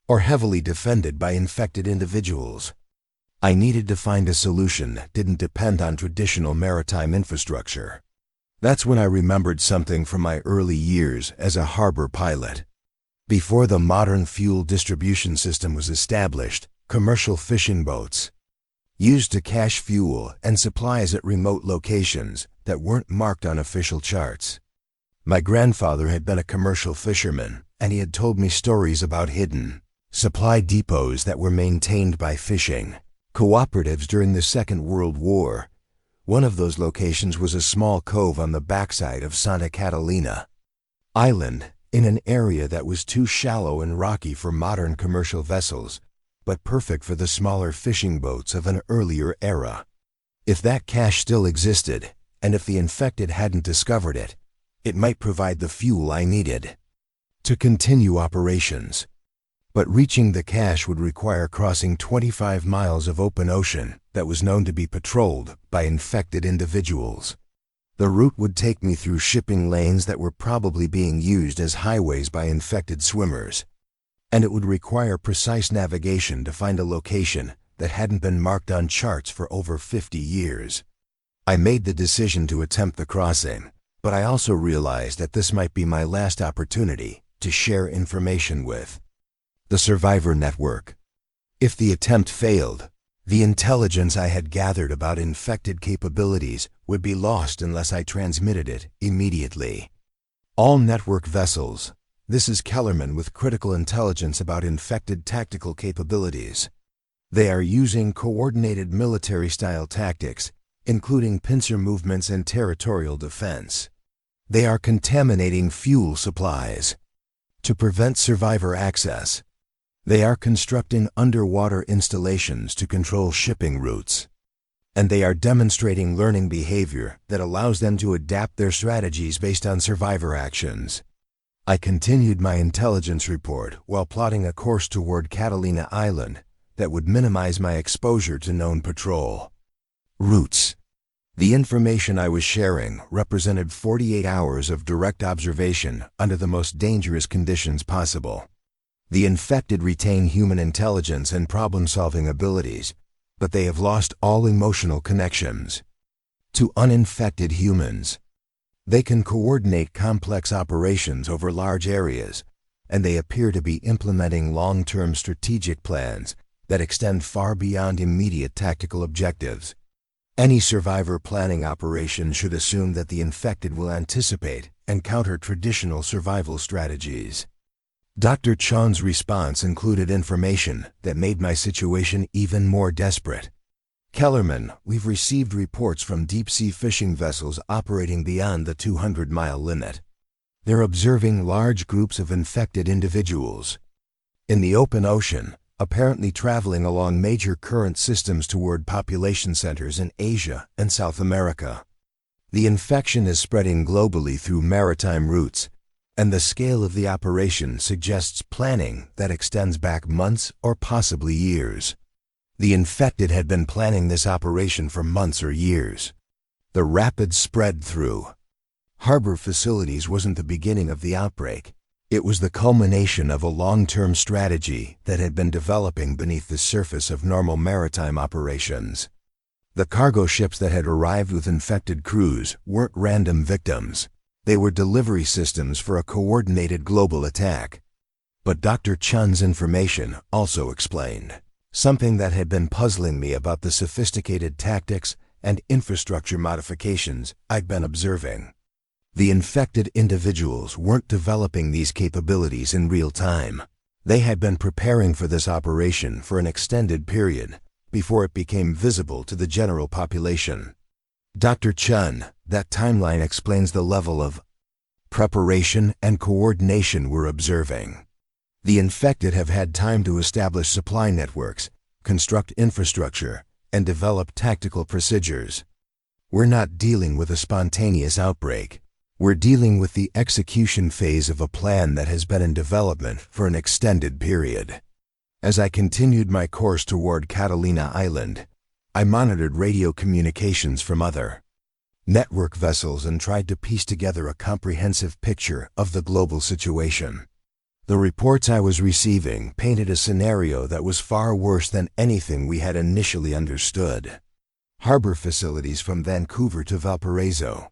or heavily defended by infected individuals. I needed to find a solution that didn't depend on traditional maritime infrastructure. That's when I remembered something from my early years as a harbor pilot. Before the modern fuel distribution system was established, commercial fishing boats used to cache fuel and supplies at remote locations that weren't marked on official charts. My grandfather had been a commercial fisherman, and he had told me stories about hidden supply depots that were maintained by fishing cooperatives during the Second World War. One of those locations was a small cove on the backside of Santa Catalina Island, in an area that was too shallow and rocky for modern commercial vessels, but perfect for the smaller fishing boats of an earlier era. If that cache still existed, and if the infected hadn't discovered it, it might provide the fuel I needed to continue operations. But reaching the cache would require crossing 25 miles of open ocean that was known to be patrolled by infected individuals. The route would take me through shipping lanes that were probably being used as highways by infected swimmers, and it would require precise navigation to find a location that hadn't been marked on charts for over 50 years. I made the decision to attempt the crossing, but I also realized that this might be my last opportunity to share information with the survivor network. If the attempt failed, the intelligence I had gathered about infected capabilities would be lost unless I transmitted it immediately. All network vessels. This is Kellerman with critical intelligence about infected tactical capabilities. They are using coordinated military-style tactics, including pincer movements and territorial defense. They are contaminating fuel supplies to prevent survivor access. They are constructing underwater installations to control shipping routes. And they are demonstrating learning behavior that allows them to adapt their strategies based on survivor actions. I continued my intelligence report while plotting a course toward Catalina Island that would minimize my exposure to known patrol routes. The information I was sharing represented 48 hours of direct observation under the most dangerous conditions possible. The infected retain human intelligence and problem-solving abilities, but they have lost all emotional connections to uninfected humans. They can coordinate complex operations over large areas, and they appear to be implementing long-term strategic plans that extend far beyond immediate tactical objectives. Any survivor planning operation should assume that the infected will anticipate and counter traditional survival strategies. Dr. Chun's response included information that made my situation even more desperate. Kellerman, we've received reports from deep-sea fishing vessels operating beyond the 200-mile limit. They're observing large groups of infected individuals in the open ocean, apparently traveling along major current systems toward population centers in Asia and South America. The infection is spreading globally through maritime routes, and the scale of the operation suggests planning that extends back months or possibly years. The infected had been planning this operation for months or years. The rapid spread through harbor facilities wasn't the beginning of the outbreak. It was the culmination of a long-term strategy that had been developing beneath the surface of normal maritime operations. The cargo ships that had arrived with infected crews weren't random victims. They were delivery systems for a coordinated global attack. But Dr. Chun's information also explained something that had been puzzling me about the sophisticated tactics and infrastructure modifications I'd been observing. The infected individuals weren't developing these capabilities in real time. They had been preparing for this operation for an extended period before it became visible to the general population. Dr. Chun, that timeline explains the level of preparation, and coordination we're observing. The infected have had time to establish supply networks, construct infrastructure, and develop tactical procedures. We're not dealing with a spontaneous outbreak. We're dealing with the execution phase of a plan that has been in development for an extended period. As I continued my course toward Catalina Island, I monitored radio communications from other network vessels and tried to piece together a comprehensive picture of the global situation. The reports I was receiving painted a scenario that was far worse than anything we had initially understood. Harbor facilities from Vancouver to Valparaiso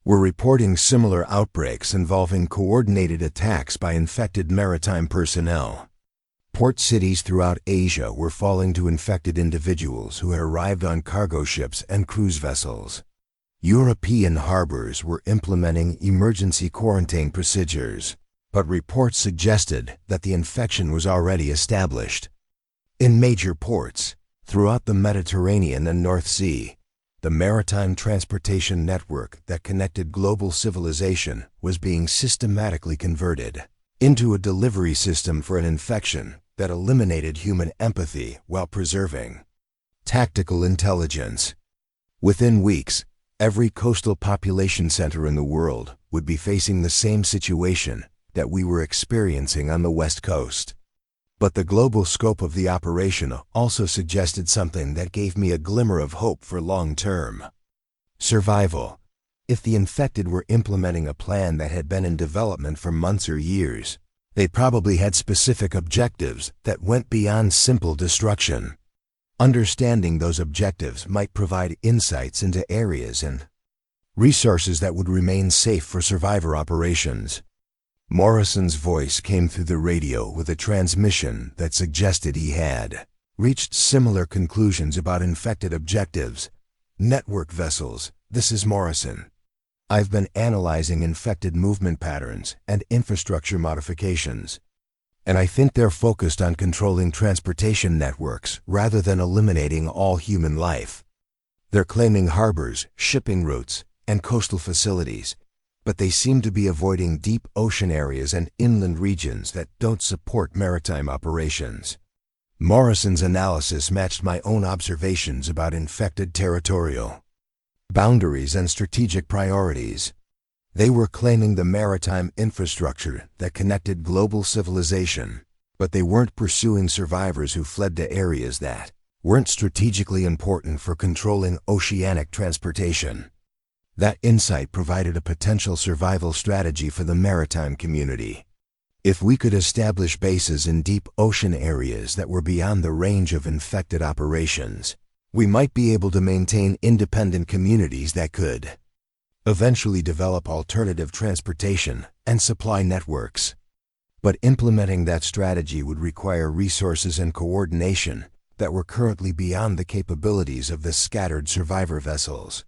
were reporting similar outbreaks involving coordinated attacks by infected maritime personnel. Port cities throughout Asia were falling to infected individuals who had arrived on cargo ships and cruise vessels. European harbors were implementing emergency quarantine procedures, but reports suggested that the infection was already established. In major ports throughout the Mediterranean and North Sea, the maritime transportation network that connected global civilization was being systematically converted into a delivery system for an infection that eliminated human empathy while preserving tactical intelligence. Within weeks, every coastal population center in the world would be facing the same situation that we were experiencing on the West Coast. But the global scope of the operation also suggested something that gave me a glimmer of hope for long-term survival. If the infected were implementing a plan that had been in development for months or years, they probably had specific objectives that went beyond simple destruction. Understanding those objectives might provide insights into areas and resources that would remain safe for survivor operations. Morrison's voice came through the radio with a transmission that suggested he had reached similar conclusions about infected objectives. Network vessels, this is Morrison. I've been analyzing infected movement patterns and infrastructure modifications, and I think they're focused on controlling transportation networks rather than eliminating all human life. They're claiming harbors, shipping routes, and coastal facilities, but they seem to be avoiding deep ocean areas and inland regions that don't support maritime operations. Morrison's analysis matched my own observations about infected territorial boundaries and strategic priorities. They were claiming the maritime infrastructure that connected global civilization, but they weren't pursuing survivors who fled to areas that weren't strategically important for controlling oceanic transportation. That insight provided a potential survival strategy for the maritime community. If we could establish bases in deep ocean areas that were beyond the range of infected operations, we might be able to maintain independent communities that could eventually develop alternative transportation and supply networks. But implementing that strategy would require resources and coordination that were currently beyond the capabilities of the scattered survivor vessels.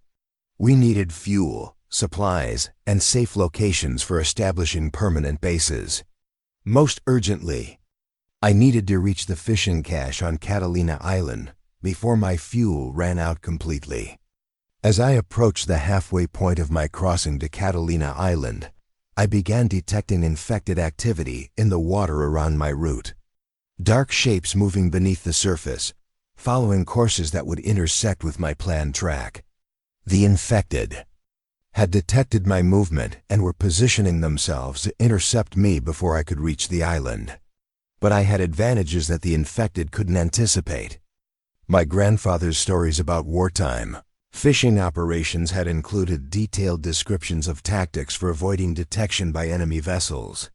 We needed fuel, supplies, and safe locations for establishing permanent bases. Most urgently, I needed to reach the fishing cache on Catalina Island before my fuel ran out completely. As I approached the halfway point of my crossing to Catalina Island, I began detecting infected activity in the water around my route. Dark shapes moving beneath the surface, following courses that would intersect with my planned track. The infected had detected my movement and were positioning themselves to intercept me before I could reach the island. But I had advantages that the infected couldn't anticipate. My grandfather's stories about wartime fishing operations had included detailed descriptions of tactics for avoiding detection by enemy vessels.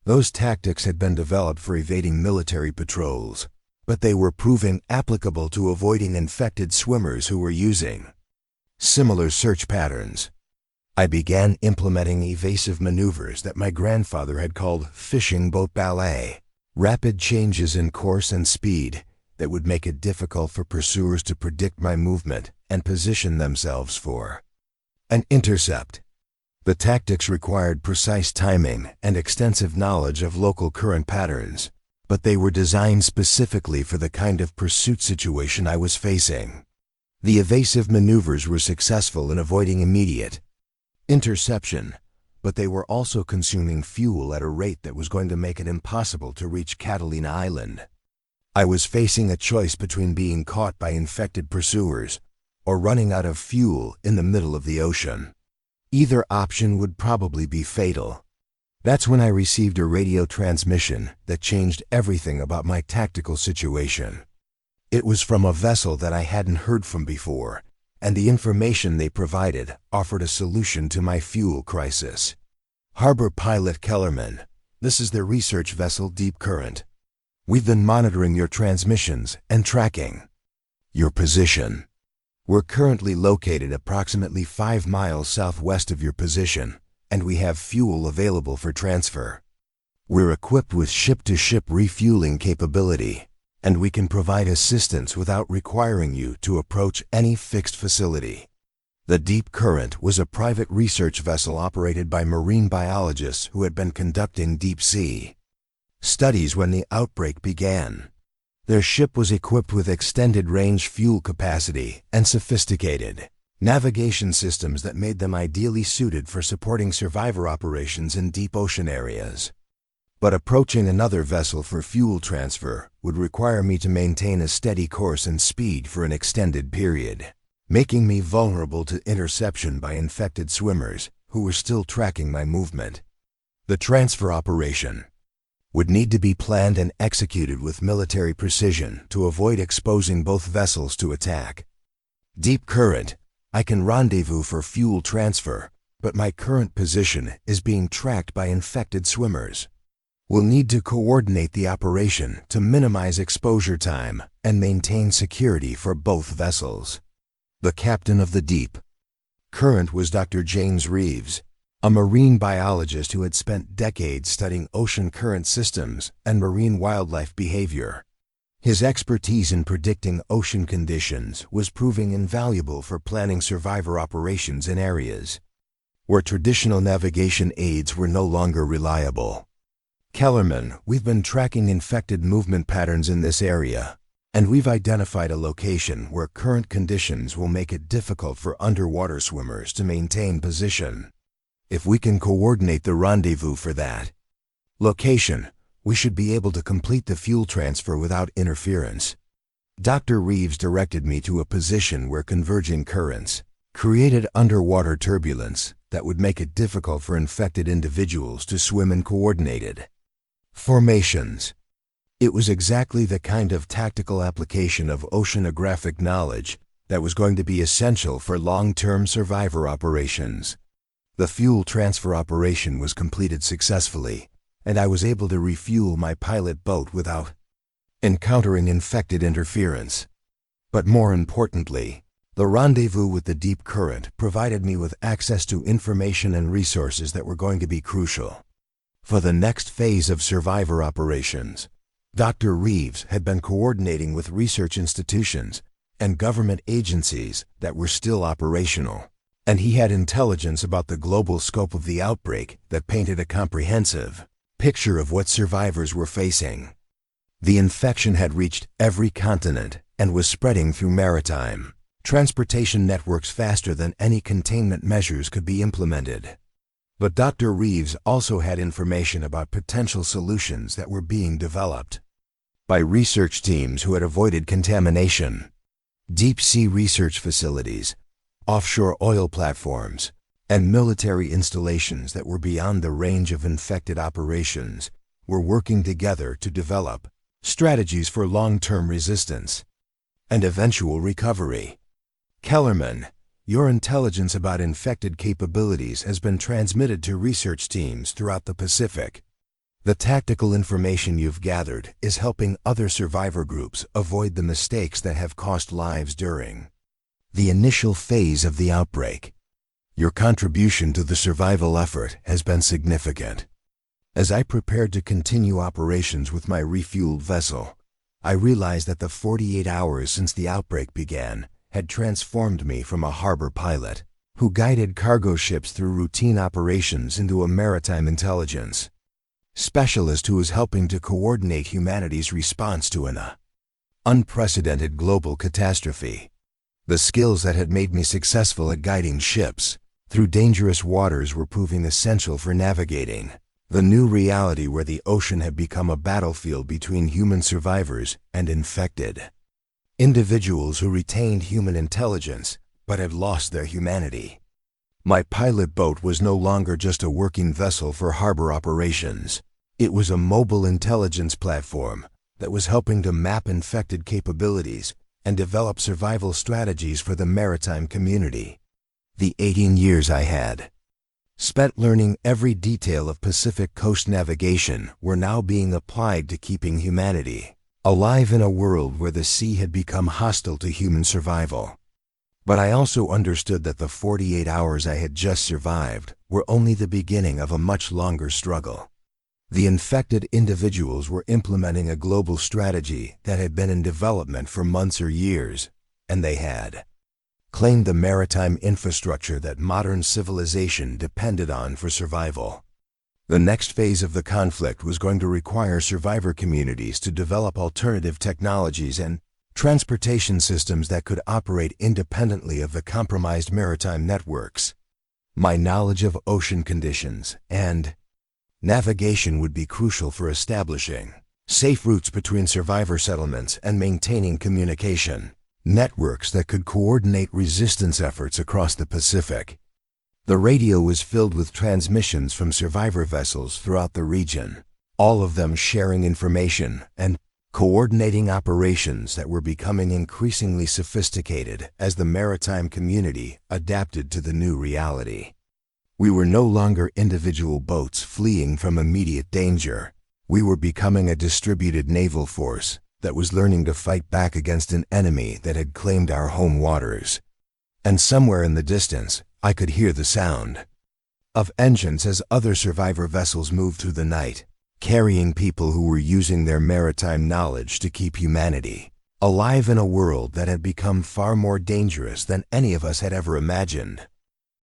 Those tactics had been developed for evading military patrols, but they were proving applicable to avoiding infected swimmers who were using similar search patterns. I began implementing evasive maneuvers that my grandfather had called fishing boat ballet, rapid changes in course and speed that would make it difficult for pursuers to predict my movement and position themselves for an intercept. The tactics required precise timing and extensive knowledge of local current patterns, but they were designed specifically for the kind of pursuit situation I was facing. The evasive maneuvers were successful in avoiding immediate interception, but they were also consuming fuel at a rate that was going to make it impossible to reach Catalina Island. I was facing a choice between being caught by infected pursuers or running out of fuel in the middle of the ocean. Either option would probably be fatal. That's when I received a radio transmission that changed everything about my tactical situation. It was from a vessel that I hadn't heard from before, and the information they provided offered a solution to my fuel crisis. Harbor Pilot Kellerman, this is the research vessel Deep Current. We've been monitoring your transmissions and tracking your position. We're currently located approximately 5 miles southwest of your position, and we have fuel available for transfer. We're equipped with ship-to-ship refueling capability, and we can provide assistance without requiring you to approach any fixed facility. The Deep Current was a private research vessel operated by marine biologists who had been conducting deep-sea studies when the outbreak began. Their ship was equipped with extended-range fuel capacity and sophisticated navigation systems that made them ideally suited for supporting survivor operations in deep ocean areas. But approaching another vessel for fuel transfer would require me to maintain a steady course and speed for an extended period, making me vulnerable to interception by infected swimmers who were still tracking my movement. The transfer operation would need to be planned and executed with military precision to avoid exposing both vessels to attack. Deep Current, I can rendezvous for fuel transfer, but my current position is being tracked by infected swimmers. We'll need to coordinate the operation to minimize exposure time and maintain security for both vessels. The captain of the Deep Current was Dr. James Reeves, a marine biologist who had spent decades studying ocean current systems and marine wildlife behavior. His expertise in predicting ocean conditions was proving invaluable for planning survivor operations in areas where traditional navigation aids were no longer reliable. Kellerman, we've been tracking infected movement patterns in this area, and we've identified a location where current conditions will make it difficult for underwater swimmers to maintain position. If we can coordinate the rendezvous for that location, we should be able to complete the fuel transfer without interference. Dr. Reeves directed me to a position where converging currents created underwater turbulence that would make it difficult for infected individuals to swim in coordinated formations. It was exactly the kind of tactical application of oceanographic knowledge that was going to be essential for long-term survivor operations. The fuel transfer operation was completed successfully, and I was able to refuel my pilot boat without encountering infected interference. But more importantly, the rendezvous with the Deep Current provided me with access to information and resources that were going to be crucial for the next phase of survivor operations. Dr. Reeves had been coordinating with research institutions and government agencies that were still operational, and he had intelligence about the global scope of the outbreak that painted a comprehensive picture of what survivors were facing. The infection had reached every continent and was spreading through maritime transportation networks faster than any containment measures could be implemented. But Dr. Reeves also had information about potential solutions that were being developed by research teams who had avoided contamination, deep-sea research facilities, offshore oil platforms, and military installations that were beyond the range of infected operations were working together to develop strategies for long-term resistance and eventual recovery. Kellerman, your intelligence about infected capabilities has been transmitted to research teams throughout the Pacific. The tactical information you've gathered is helping other survivor groups avoid the mistakes that have cost lives during the initial phase of the outbreak. Your contribution to the survival effort has been significant. As I prepared to continue operations with my refueled vessel, I realized that the 48 hours since the outbreak began had transformed me from a harbor pilot who guided cargo ships through routine operations into a maritime intelligence specialist who was helping to coordinate humanity's response to an unprecedented global catastrophe. The skills that had made me successful at guiding ships through dangerous waters were proving essential for navigating the new reality where the ocean had become a battlefield between human survivors and infected individuals who retained human intelligence but had lost their humanity. My pilot boat was no longer just a working vessel for harbor operations. It was a mobile intelligence platform that was helping to map infected capabilities and develop survival strategies for the maritime community. The 18 years I had spent learning every detail of Pacific coast navigation were now being applied to keeping humanity alive in a world where the sea had become hostile to human survival. But I also understood that the 48 hours I had just survived were only the beginning of a much longer struggle. The infected individuals were implementing a global strategy that had been in development for months or years, and they had claimed the maritime infrastructure that modern civilization depended on for survival. The next phase of the conflict was going to require survivor communities to develop alternative technologies and transportation systems that could operate independently of the compromised maritime networks. My knowledge of ocean conditions and navigation would be crucial for establishing safe routes between survivor settlements and maintaining communication networks that could coordinate resistance efforts across the Pacific. The radio was filled with transmissions from survivor vessels throughout the region, all of them sharing information and coordinating operations that were becoming increasingly sophisticated as the maritime community adapted to the new reality. We were no longer individual boats fleeing from immediate danger. We were becoming a distributed naval force that was learning to fight back against an enemy that had claimed our home waters. And somewhere in the distance, I could hear the sound of engines as other survivor vessels moved through the night, carrying people who were using their maritime knowledge to keep humanity alive in a world that had become far more dangerous than any of us had ever imagined.